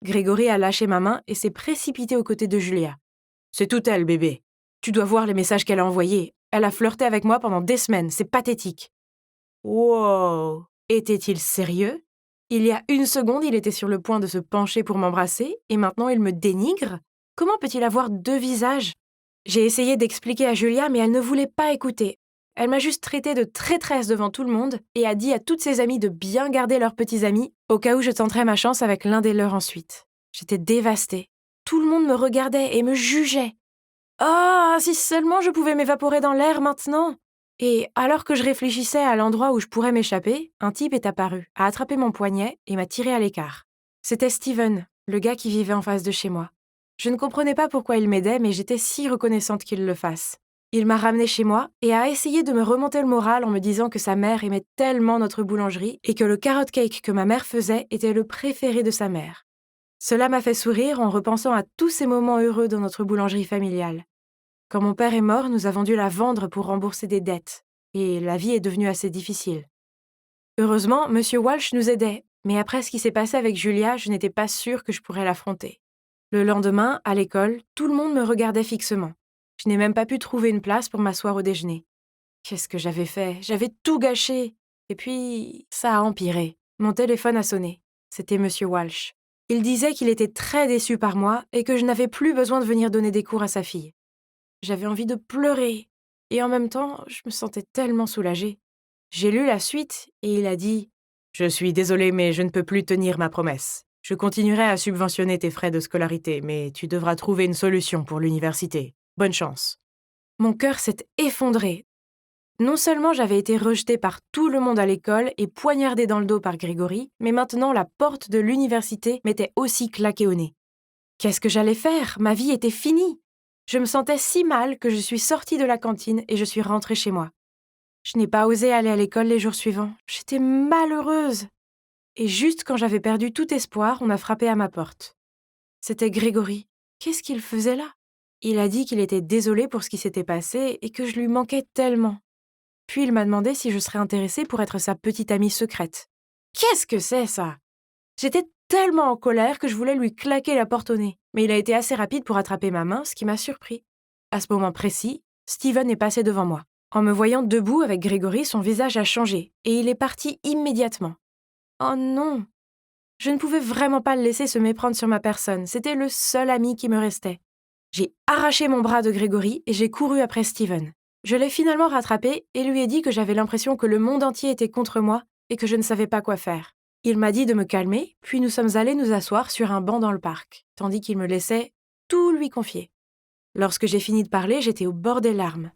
Grégory a lâché ma main et s'est précipité aux côtés de Julia. « C'est tout elle, bébé. Tu dois voir les messages qu'elle a envoyés. Elle a flirté avec moi pendant des semaines, c'est pathétique. » Wow! Était-il sérieux? Il y a une seconde, il était sur le point de se pencher pour m'embrasser et maintenant il me dénigre? Comment peut-il avoir deux visages? J'ai essayé d'expliquer à Julia, mais elle ne voulait pas écouter. Elle m'a juste traitée de traîtresse devant tout le monde et a dit à toutes ses amies de bien garder leurs petits amis au cas où je tenterais ma chance avec l'un des leurs ensuite. J'étais dévastée. Tout le monde me regardait et me jugeait. Ah, si seulement je pouvais m'évaporer dans l'air maintenant! Et alors que je réfléchissais à l'endroit où je pourrais m'échapper, un type est apparu, a attrapé mon poignet et m'a tiré à l'écart. C'était Steven, le gars qui vivait en face de chez moi. Je ne comprenais pas pourquoi il m'aidait, mais j'étais si reconnaissante qu'il le fasse. Il m'a ramenée chez moi et a essayé de me remonter le moral en me disant que sa mère aimait tellement notre boulangerie et que le carrot cake que ma mère faisait était le préféré de sa mère. Cela m'a fait sourire en repensant à tous ces moments heureux dans notre boulangerie familiale. Quand mon père est mort, nous avons dû la vendre pour rembourser des dettes, et la vie est devenue assez difficile. Heureusement, M. Walsh nous aidait, mais après ce qui s'est passé avec Julia, je n'étais pas sûre que je pourrais l'affronter. Le lendemain, à l'école, tout le monde me regardait fixement. Je n'ai même pas pu trouver une place pour m'asseoir au déjeuner. Qu'est-ce que j'avais fait? J'avais tout gâché. Et puis, ça a empiré. Mon téléphone a sonné. C'était M. Walsh. Il disait qu'il était très déçu par moi et que je n'avais plus besoin de venir donner des cours à sa fille. J'avais envie de pleurer. Et en même temps, je me sentais tellement soulagée. J'ai lu la suite et il a dit « Je suis désolé, mais je ne peux plus tenir ma promesse. Je continuerai à subventionner tes frais de scolarité, mais tu devras trouver une solution pour l'université. Bonne chance. » Mon cœur s'est effondré. Non seulement j'avais été rejetée par tout le monde à l'école et poignardée dans le dos par Grégory, mais maintenant la porte de l'université m'était aussi claquée au nez. Qu'est-ce que j'allais faire? Ma vie était finie. Je me sentais si mal que je suis sortie de la cantine et je suis rentrée chez moi. Je n'ai pas osé aller à l'école les jours suivants. J'étais malheureuse. Et juste quand j'avais perdu tout espoir, on a frappé à ma porte. C'était Grégory. Qu'est-ce qu'il faisait là? Il a dit qu'il était désolé pour ce qui s'était passé et que je lui manquais tellement. Puis il m'a demandé si je serais intéressée pour être sa petite amie secrète. Qu'est-ce que c'est ça? J'étais tellement en colère que je voulais lui claquer la porte au nez, mais il a été assez rapide pour attraper ma main, ce qui m'a surpris. À ce moment précis, Steven est passé devant moi. En me voyant debout avec Grégory, son visage a changé et il est parti immédiatement. Oh non! Je ne pouvais vraiment pas le laisser se méprendre sur ma personne, c'était le seul ami qui me restait. J'ai arraché mon bras de Grégory et j'ai couru après Steven. Je l'ai finalement rattrapé et lui ai dit que j'avais l'impression que le monde entier était contre moi et que je ne savais pas quoi faire. Il m'a dit de me calmer, puis nous sommes allés nous asseoir sur un banc dans le parc, tandis qu'il me laissait tout lui confier. Lorsque j'ai fini de parler, j'étais au bord des larmes.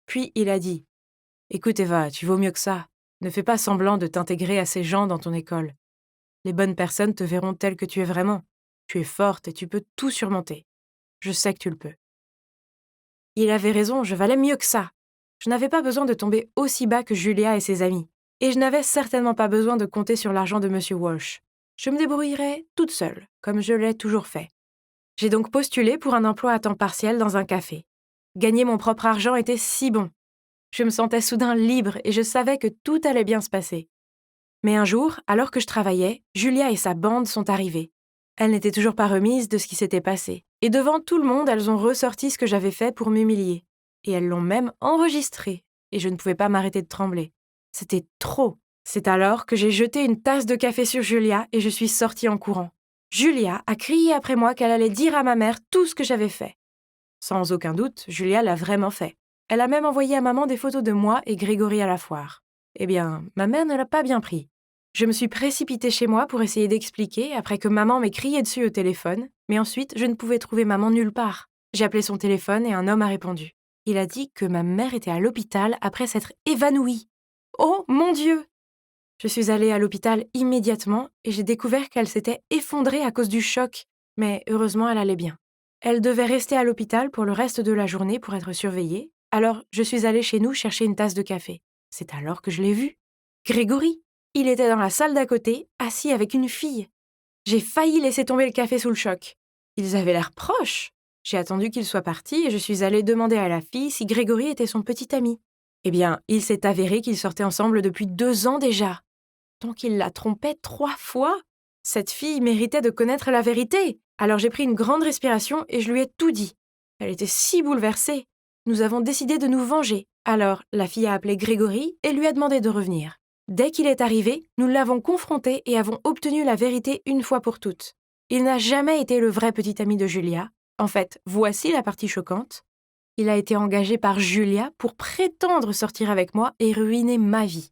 Puis il a dit « Écoute Eva, tu vaux mieux que ça. Ne fais pas semblant de t'intégrer à ces gens dans ton école. Les bonnes personnes te verront telle que tu es vraiment. Tu es forte et tu peux tout surmonter. Je sais que tu le peux. » Il avait raison, je valais mieux que ça. Je n'avais pas besoin de tomber aussi bas que Julia et ses amis. Et je n'avais certainement pas besoin de compter sur l'argent de M. Walsh. Je me débrouillerais toute seule, comme je l'ai toujours fait. J'ai donc postulé pour un emploi à temps partiel dans un café. Gagner mon propre argent était si bon. Je me sentais soudain libre et je savais que tout allait bien se passer. Mais un jour, alors que je travaillais, Julia et sa bande sont arrivées. Elles n'étaient toujours pas remises de ce qui s'était passé. Et devant tout le monde, elles ont ressorti ce que j'avais fait pour m'humilier. Et elles l'ont même enregistré. Et je ne pouvais pas m'arrêter de trembler. C'était trop. C'est alors que j'ai jeté une tasse de café sur Julia et je suis sortie en courant. Julia a crié après moi qu'elle allait dire à ma mère tout ce que j'avais fait. Sans aucun doute, Julia l'a vraiment fait. Elle a même envoyé à maman des photos de moi et Grégory à la foire. Eh bien, ma mère ne l'a pas bien pris. Je me suis précipitée chez moi pour essayer d'expliquer après que maman m'ait crié dessus au téléphone, mais ensuite je ne pouvais trouver maman nulle part. J'ai appelé son téléphone et un homme a répondu. Il a dit que ma mère était à l'hôpital après s'être évanouie. Oh mon Dieu! Je suis allée à l'hôpital immédiatement et j'ai découvert qu'elle s'était effondrée à cause du choc, mais heureusement elle allait bien. Elle devait rester à l'hôpital pour le reste de la journée pour être surveillée, alors je suis allée chez nous chercher une tasse de café. C'est alors que je l'ai vu. Grégory! Il était dans la salle d'à côté, assis avec une fille. J'ai failli laisser tomber le café sous le choc. Ils avaient l'air proches. J'ai attendu qu'il soit parti et je suis allée demander à la fille si Grégory était son petit ami. Eh bien, il s'est avéré qu'ils sortaient ensemble depuis 2 ans déjà. Donc il la trompait 3 fois. Cette fille méritait de connaître la vérité. Alors j'ai pris une grande respiration et je lui ai tout dit. Elle était si bouleversée. Nous avons décidé de nous venger. Alors la fille a appelé Grégory et lui a demandé de revenir. Dès qu'il est arrivé, nous l'avons confronté et avons obtenu la vérité une fois pour toutes. Il n'a jamais été le vrai petit ami de Julia. En fait, voici la partie choquante. Il a été engagé par Julia pour prétendre sortir avec moi et ruiner ma vie.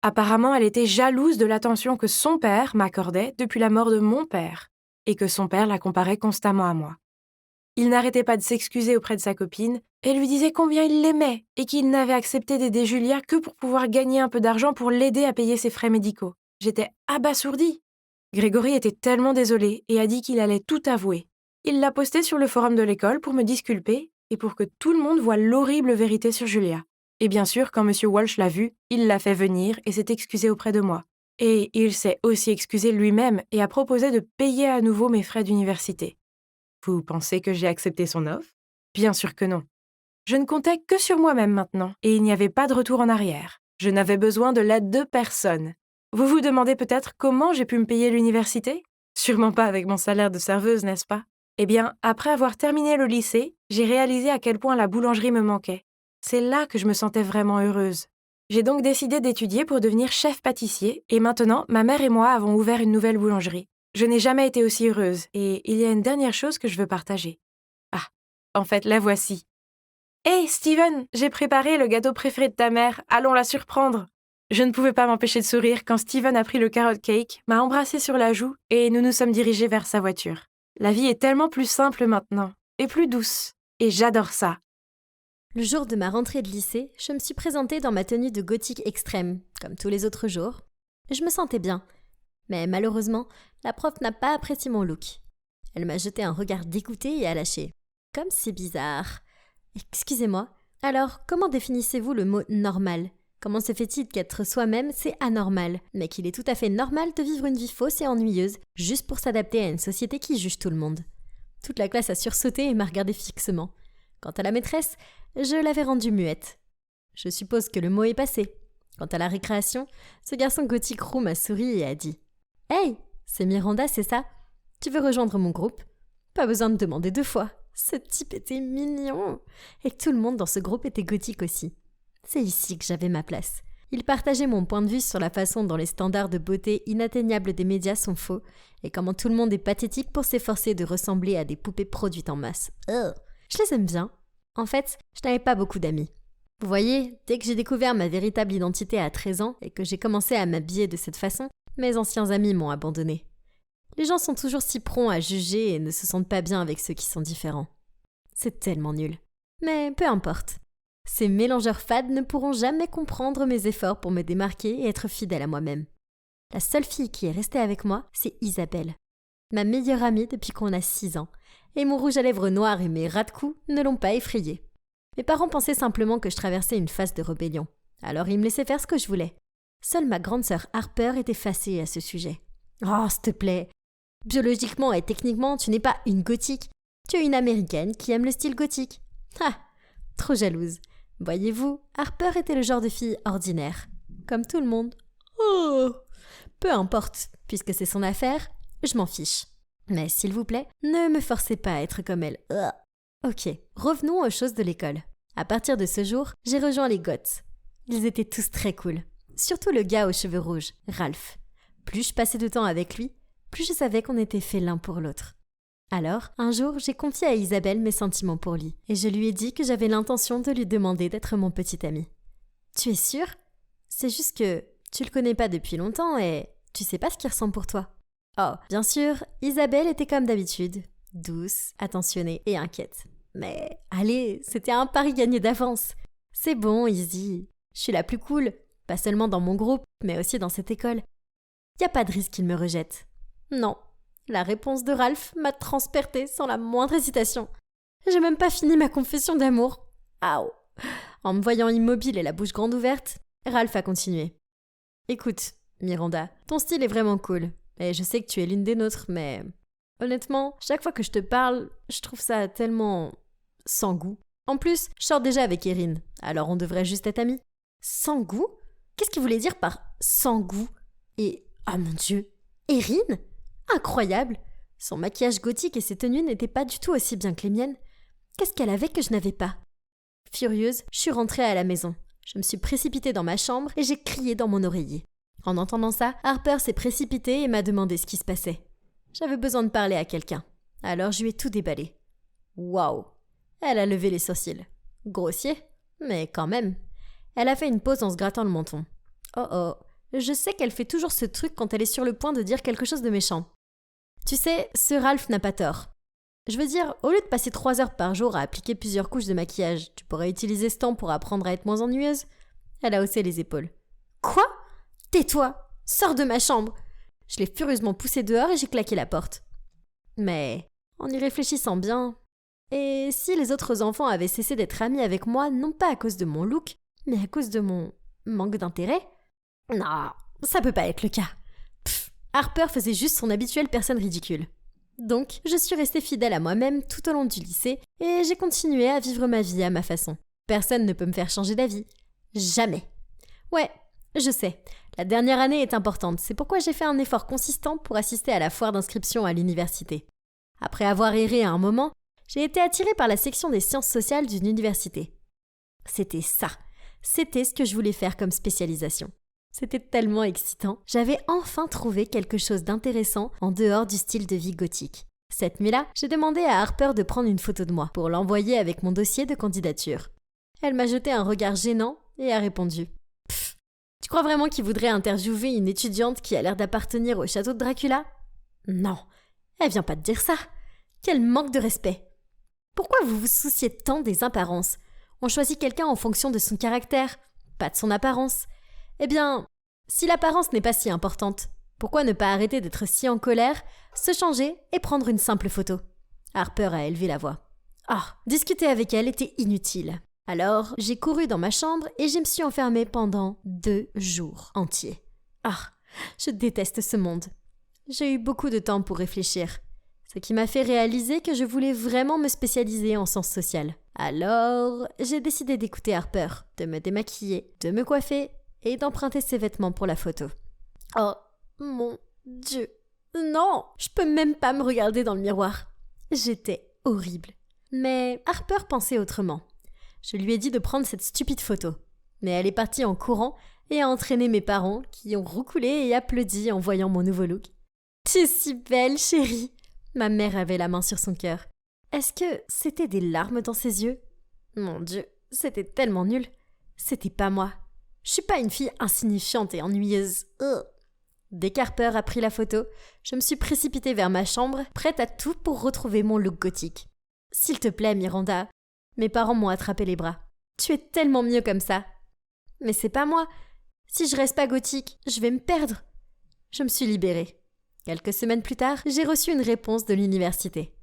Apparemment, elle était jalouse de l'attention que son père m'accordait depuis la mort de mon père, et que son père la comparait constamment à moi. Il n'arrêtait pas de s'excuser auprès de sa copine et lui disait combien il l'aimait et qu'il n'avait accepté d'aider Julia que pour pouvoir gagner un peu d'argent pour l'aider à payer ses frais médicaux. J'étais abasourdie. Grégory était tellement désolé et a dit qu'il allait tout avouer. Il l'a posté sur le forum de l'école pour me disculper et pour que tout le monde voie l'horrible vérité sur Julia. Et bien sûr, quand M. Walsh l'a vu, il l'a fait venir et s'est excusé auprès de moi. Et il s'est aussi excusé lui-même et a proposé de payer à nouveau mes frais d'université. Vous pensez que j'ai accepté son offre? Bien sûr que non. Je ne comptais que sur moi-même maintenant, et il n'y avait pas de retour en arrière. Je n'avais besoin de l'aide de personne. Vous vous demandez peut-être comment j'ai pu me payer l'université? Sûrement pas avec mon salaire de serveuse, n'est-ce pas? Eh bien, après avoir terminé le lycée, j'ai réalisé à quel point la boulangerie me manquait. C'est là que je me sentais vraiment heureuse. J'ai donc décidé d'étudier pour devenir chef pâtissier, et maintenant, ma mère et moi avons ouvert une nouvelle boulangerie. Je n'ai jamais été aussi heureuse, et il y a une dernière chose que je veux partager. Ah, en fait, la voici. Hey, Steven, j'ai préparé le gâteau préféré de ta mère, allons la surprendre. Je ne pouvais pas m'empêcher de sourire quand Steven a pris le carrot cake, m'a embrassé sur la joue, et nous nous sommes dirigés vers sa voiture. La vie est tellement plus simple maintenant, et plus douce, et j'adore ça. Le jour de ma rentrée de lycée, je me suis présentée dans ma tenue de gothique extrême, comme tous les autres jours. Je me sentais bien. Mais malheureusement, la prof n'a pas apprécié mon look. Elle m'a jeté un regard dégoûté et a lâché. Comme c'est bizarre. Excusez-moi. Alors, comment définissez-vous le mot « normal » ? Comment se fait-il qu'être soi-même, c'est anormal, mais qu'il est tout à fait normal de vivre une vie fausse et ennuyeuse, juste pour s'adapter à une société qui juge tout le monde ? Toute la classe a sursauté et m'a regardé fixement. Quant à la maîtresse, je l'avais rendue muette. Je suppose que le mot est passé. Quant à la récréation, ce garçon gothique roux m'a souri et a dit « Hey, c'est Miranda, c'est ça ? Tu veux rejoindre mon groupe ? Pas besoin de demander 2 fois. Ce type était mignon. Et tout le monde dans ce groupe était gothique aussi. C'est ici que j'avais ma place. Il partageait mon point de vue sur la façon dont les standards de beauté inatteignables des médias sont faux et comment tout le monde est pathétique pour s'efforcer de ressembler à des poupées produites en masse. Je les aime bien. En fait, je n'avais pas beaucoup d'amis. Vous voyez, dès que j'ai découvert ma véritable identité à 13 ans et que j'ai commencé à m'habiller de cette façon, mes anciens amis m'ont abandonné. Les gens sont toujours si prompts à juger et ne se sentent pas bien avec ceux qui sont différents. C'est tellement nul. Mais peu importe. Ces mélangeurs fades ne pourront jamais comprendre mes efforts pour me démarquer et être fidèle à moi-même. La seule fille qui est restée avec moi, c'est Isabelle. Ma meilleure amie depuis qu'on a 6 ans. Et mon rouge à lèvres noir et mes ras de cou ne l'ont pas effrayée. Mes parents pensaient simplement que je traversais une phase de rébellion. Alors ils me laissaient faire ce que je voulais. Seule ma grande sœur Harper était fâchée à ce sujet. « Oh, s'il te plaît. Biologiquement et techniquement, tu n'es pas une gothique. Tu es une américaine qui aime le style gothique. » Ah, trop jalouse. Voyez-vous, Harper était le genre de fille ordinaire. Comme tout le monde. Oh, peu importe, puisque c'est son affaire, je m'en fiche. Mais s'il vous plaît, ne me forcez pas à être comme elle. Ok, revenons aux choses de l'école. À partir de ce jour, j'ai rejoint les Goths. Ils étaient tous très cool. Surtout le gars aux cheveux rouges, Ralph. Plus je passais de temps avec lui, plus je savais qu'on était faits l'un pour l'autre. Alors, un jour, j'ai confié à Isabelle mes sentiments pour lui, et je lui ai dit que j'avais l'intention de lui demander d'être mon petit ami. Tu es sûre? C'est juste que tu le connais pas depuis longtemps et tu sais pas ce qu'il ressent pour toi. Oh, bien sûr, Isabelle était comme d'habitude, douce, attentionnée et inquiète. Mais allez, c'était un pari gagné d'avance. C'est bon, Izzy. Je suis la plus cool, pas seulement dans mon groupe, mais aussi dans cette école. Y a pas de risque qu'il me rejette. Non. La réponse de Ralph m'a transpercée sans la moindre hésitation. J'ai même pas fini ma confession d'amour. Aouh. En me voyant immobile et la bouche grande ouverte, Ralph a continué. Écoute, Miranda, ton style est vraiment cool. Et je sais que tu es l'une des nôtres, mais honnêtement, chaque fois que je te parle, je trouve ça tellement sans goût. En plus, je sors déjà avec Erin, alors on devrait juste être amis. Sans goût? Qu'est-ce qu'il voulait dire par sans goût? Et, oh mon Dieu, Erin? Incroyable! Son maquillage gothique et ses tenues n'étaient pas du tout aussi bien que les miennes. Qu'est-ce qu'elle avait que je n'avais pas? Furieuse, je suis rentrée à la maison. Je me suis précipitée dans ma chambre et j'ai crié dans mon oreiller. En entendant ça, Harper s'est précipitée et m'a demandé ce qui se passait. J'avais besoin de parler à quelqu'un. Alors je lui ai tout déballé. Waouh! Elle a levé les sourcils. Grossier, mais quand même. Elle a fait une pause en se grattant le menton. Oh oh, je sais qu'elle fait toujours ce truc quand elle est sur le point de dire quelque chose de méchant. Tu sais, ce Ralph n'a pas tort. Je veux dire, au lieu de passer 3 heures par jour à appliquer plusieurs couches de maquillage, tu pourrais utiliser ce temps pour apprendre à être moins ennuyeuse. Elle a haussé les épaules. Quoi? Tais-toi! Sors de ma chambre! Je l'ai furieusement poussée dehors et j'ai claqué la porte. Mais, en y réfléchissant bien, et si les autres enfants avaient cessé d'être amis avec moi, non pas à cause de mon look, mais à cause de mon manque d'intérêt? Non, ça peut pas être le cas. Harper faisait juste son habituelle personne ridicule. Donc, je suis restée fidèle à moi-même tout au long du lycée et j'ai continué à vivre ma vie à ma façon. Personne ne peut me faire changer d'avis. Jamais. Ouais, je sais, la dernière année est importante, c'est pourquoi j'ai fait un effort consistant pour assister à la foire d'inscription à l'université. Après avoir erré à un moment, j'ai été attirée par la section des sciences sociales d'une université. C'était ça. C'était ce que je voulais faire comme spécialisation. C'était tellement excitant. J'avais enfin trouvé quelque chose d'intéressant en dehors du style de vie gothique. Cette nuit-là, j'ai demandé à Harper de prendre une photo de moi pour l'envoyer avec mon dossier de candidature. Elle m'a jeté un regard gênant et a répondu. Tu crois vraiment qu'il voudrait interviewer une étudiante qui a l'air d'appartenir au château de Dracula? Non, elle vient pas de dire ça. Quel manque de respect. Pourquoi vous vous souciez tant des apparences? On choisit quelqu'un en fonction de son caractère, pas de son apparence. Eh bien, si l'apparence n'est pas si importante, pourquoi ne pas arrêter d'être si en colère, se changer et prendre une simple photo? Harper a élevé la voix. Discuter avec elle était inutile. Alors, j'ai couru dans ma chambre et je me suis enfermée pendant 2 jours entiers. Je déteste ce monde. J'ai eu beaucoup de temps pour réfléchir, ce qui m'a fait réaliser que je voulais vraiment me spécialiser en sciences sociales. Alors, j'ai décidé d'écouter Harper, de me démaquiller, de me coiffer et d'emprunter ses vêtements pour la photo. Oh, mon Dieu. Non, je peux même pas me regarder dans le miroir. J'étais horrible. Mais Harper pensait autrement. Je lui ai dit de prendre cette stupide photo. Mais elle est partie en courant et a entraîné mes parents qui ont roucoulé et applaudi en voyant mon nouveau look. « Tu es si belle, chérie !» Ma mère avait la main sur son cœur. Est-ce que c'était des larmes dans ses yeux? Mon Dieu, c'était tellement nul. C'était pas moi. Je suis pas une fille insignifiante et ennuyeuse. Dès qu'Harper a pris la photo, je me suis précipitée vers ma chambre, prête à tout pour retrouver mon look gothique. « S'il te plaît, Miranda !» Mes parents m'ont attrapé les bras. « Tu es tellement mieux comme ça !»« Mais c'est pas moi. Si je reste pas gothique, je vais me perdre. » Je me suis libérée. Quelques semaines plus tard, j'ai reçu une réponse de l'université.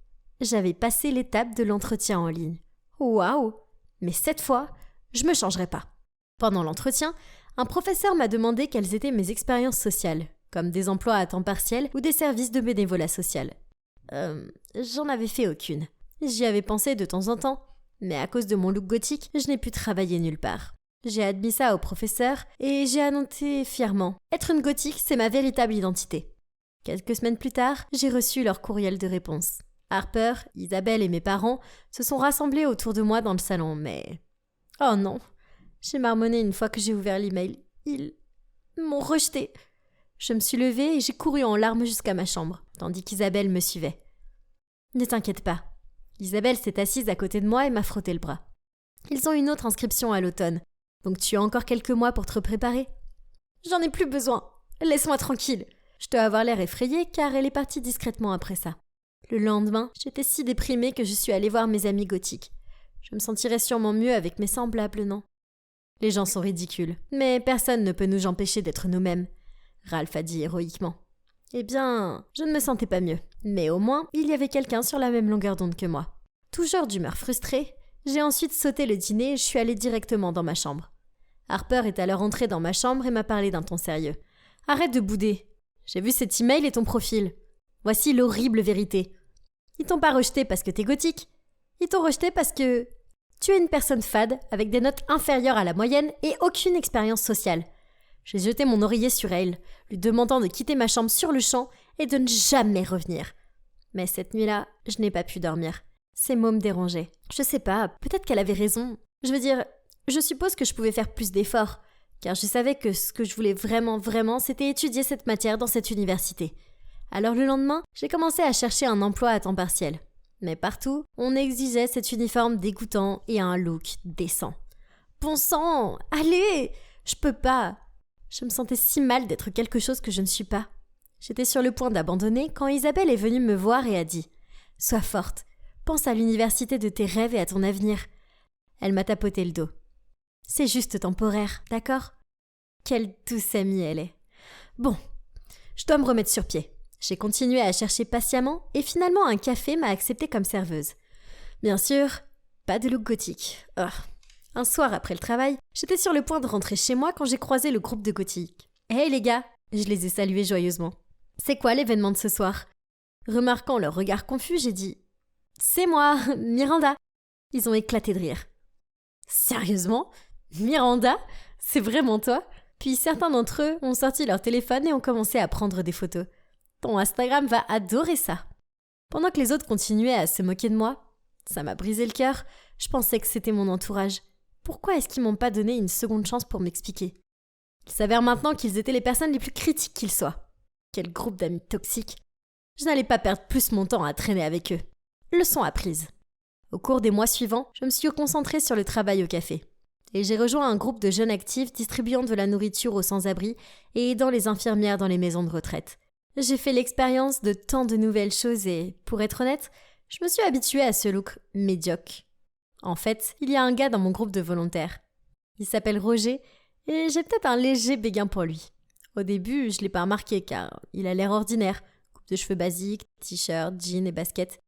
J'avais passé l'étape de l'entretien en ligne. Waouh! Mais cette fois, je me changerai pas. Pendant l'entretien, un professeur m'a demandé quelles étaient mes expériences sociales, comme des emplois à temps partiel ou des services de bénévolat social. J'en avais fait aucune. J'y avais pensé de temps en temps, mais à cause de mon look gothique, je n'ai pu travailler nulle part. J'ai admis ça au professeur et j'ai annoncé fièrement « Être une gothique, c'est ma véritable identité ». Quelques semaines plus tard, j'ai reçu leur courriel de réponse. Harper, Isabelle et mes parents se sont rassemblés autour de moi dans le salon, mais... Oh non! J'ai marmonné une fois que j'ai ouvert l'email. Ils m'ont rejeté. Je me suis levée et j'ai couru en larmes jusqu'à ma chambre, tandis qu'Isabelle me suivait. Ne t'inquiète pas. Isabelle s'est assise à côté de moi et m'a frotté le bras. Ils ont une autre inscription à l'automne, donc tu as encore quelques mois pour te préparer. J'en ai plus besoin. Laisse-moi tranquille. Je dois avoir l'air effrayée car elle est partie discrètement après ça. Le lendemain, j'étais si déprimée que je suis allée voir mes amis gothiques. Je me sentirais sûrement mieux avec mes semblables, non? Les gens sont ridicules, mais personne ne peut nous empêcher d'être nous-mêmes, Ralph a dit héroïquement. Eh bien, je ne me sentais pas mieux, mais au moins, il y avait quelqu'un sur la même longueur d'onde que moi. Toujours d'humeur frustrée, j'ai ensuite sauté le dîner et je suis allée directement dans ma chambre. Harper est alors entré dans ma chambre et m'a parlé d'un ton sérieux. « Arrête de bouder. J'ai vu cet email et ton profil. Voici l'horrible vérité. Ils t'ont pas rejeté parce que t'es gothique. Ils t'ont rejeté parce que tu es une personne fade, avec des notes inférieures à la moyenne et aucune expérience sociale. J'ai jeté mon oreiller sur elle, lui demandant de quitter ma chambre sur le champ et de ne jamais revenir. Mais cette nuit-là, je n'ai pas pu dormir. Ces mots me dérangeaient. Je sais pas, peut-être qu'elle avait raison. Je veux dire, je suppose que je pouvais faire plus d'efforts, car je savais que ce que je voulais vraiment, c'était étudier cette matière dans cette université. Alors le lendemain, j'ai commencé à chercher un emploi à temps partiel. Mais partout, on exigeait cet uniforme dégoûtant et un look décent. Bon sang, allez, je peux pas. Je me sentais si mal d'être quelque chose que je ne suis pas. J'étais sur le point d'abandonner quand Isabelle est venue me voir et a dit « Sois forte, pense à l'université de tes rêves et à ton avenir. » Elle m'a tapoté le dos. « C'est juste temporaire, d'accord ? » Quelle douce amie elle est. Bon, je dois me remettre sur pied. J'ai continué à chercher patiemment et finalement un café m'a acceptée comme serveuse. Bien sûr, pas de look gothique. Oh. Un soir après le travail, j'étais sur le point de rentrer chez moi quand j'ai croisé le groupe de gothiques. « Hey les gars !» Je les ai salués joyeusement. « C'est quoi l'événement de ce soir ?» Remarquant leur regard confus, j'ai dit « C'est moi, Miranda !» Ils ont éclaté de rire. « Sérieusement ? Miranda ? C'est vraiment toi ?» Puis certains d'entre eux ont sorti leur téléphone et ont commencé à prendre des photos. Ton Instagram va adorer ça. Pendant que les autres continuaient à se moquer de moi, ça m'a brisé le cœur, je pensais que c'était mon entourage. Pourquoi est-ce qu'ils m'ont pas donné une seconde chance pour m'expliquer ? Il s'avère maintenant qu'ils étaient les personnes les plus critiques qu'ils soient. Quel groupe d'amis toxiques. Je n'allais pas perdre plus mon temps à traîner avec eux. Leçon apprise. Au cours des mois suivants, je me suis concentrée sur le travail au café. Et j'ai rejoint un groupe de jeunes actifs distribuant de la nourriture aux sans-abri et aidant les infirmières dans les maisons de retraite. J'ai fait l'expérience de tant de nouvelles choses et, pour être honnête, je me suis habituée à ce look médiocre. En fait, il y a un gars dans mon groupe de volontaires. Il s'appelle Roger et j'ai peut-être un léger béguin pour lui. Au début, je l'ai pas remarqué car il a l'air ordinaire. Coupe de cheveux basique, t-shirt, jean et basket.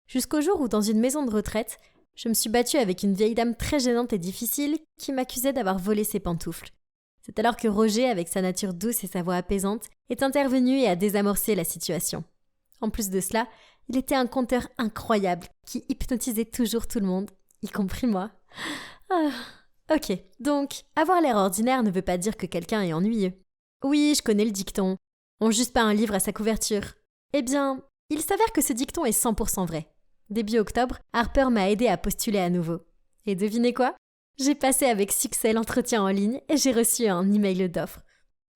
Jusqu'au jour où, dans une maison de retraite, je me suis battue avec une vieille dame très gênante et difficile qui m'accusait d'avoir volé ses pantoufles. C'est alors que Roger, avec sa nature douce et sa voix apaisante, est intervenu et a désamorcé la situation. En plus de cela, il était un conteur incroyable qui hypnotisait toujours tout le monde, y compris moi. Ok, donc avoir l'air ordinaire ne veut pas dire que quelqu'un est ennuyeux. Oui, je connais le dicton. On juge pas un livre à sa couverture. Eh bien, il s'avère que ce dicton est 100% vrai. Début octobre, Harper m'a aidé à postuler à nouveau. Et devinez quoi ? J'ai passé avec succès l'entretien en ligne et j'ai reçu un email d'offre.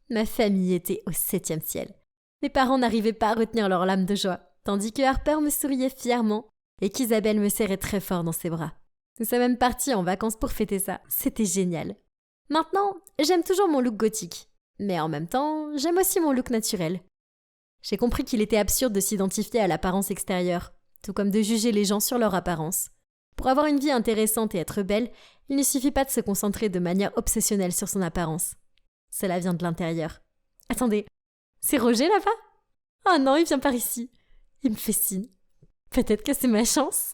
Ma famille était au 7e ciel. Mes parents n'arrivaient pas à retenir leurs larmes de joie, tandis que Harper me souriait fièrement et qu'Isabelle me serrait très fort dans ses bras. Nous sommes même partis en vacances pour fêter ça. C'était génial. Maintenant, j'aime toujours mon look gothique. Mais en même temps, j'aime aussi mon look naturel. J'ai compris qu'il était absurde de s'identifier à l'apparence extérieure, tout comme de juger les gens sur leur apparence. Pour avoir une vie intéressante et être belle, il ne suffit pas de se concentrer de manière obsessionnelle sur son apparence. Cela vient de l'intérieur. Attendez, c'est Roger là-bas ? Oh non, il vient par ici. Il me fait signe. Peut-être que c'est ma chance.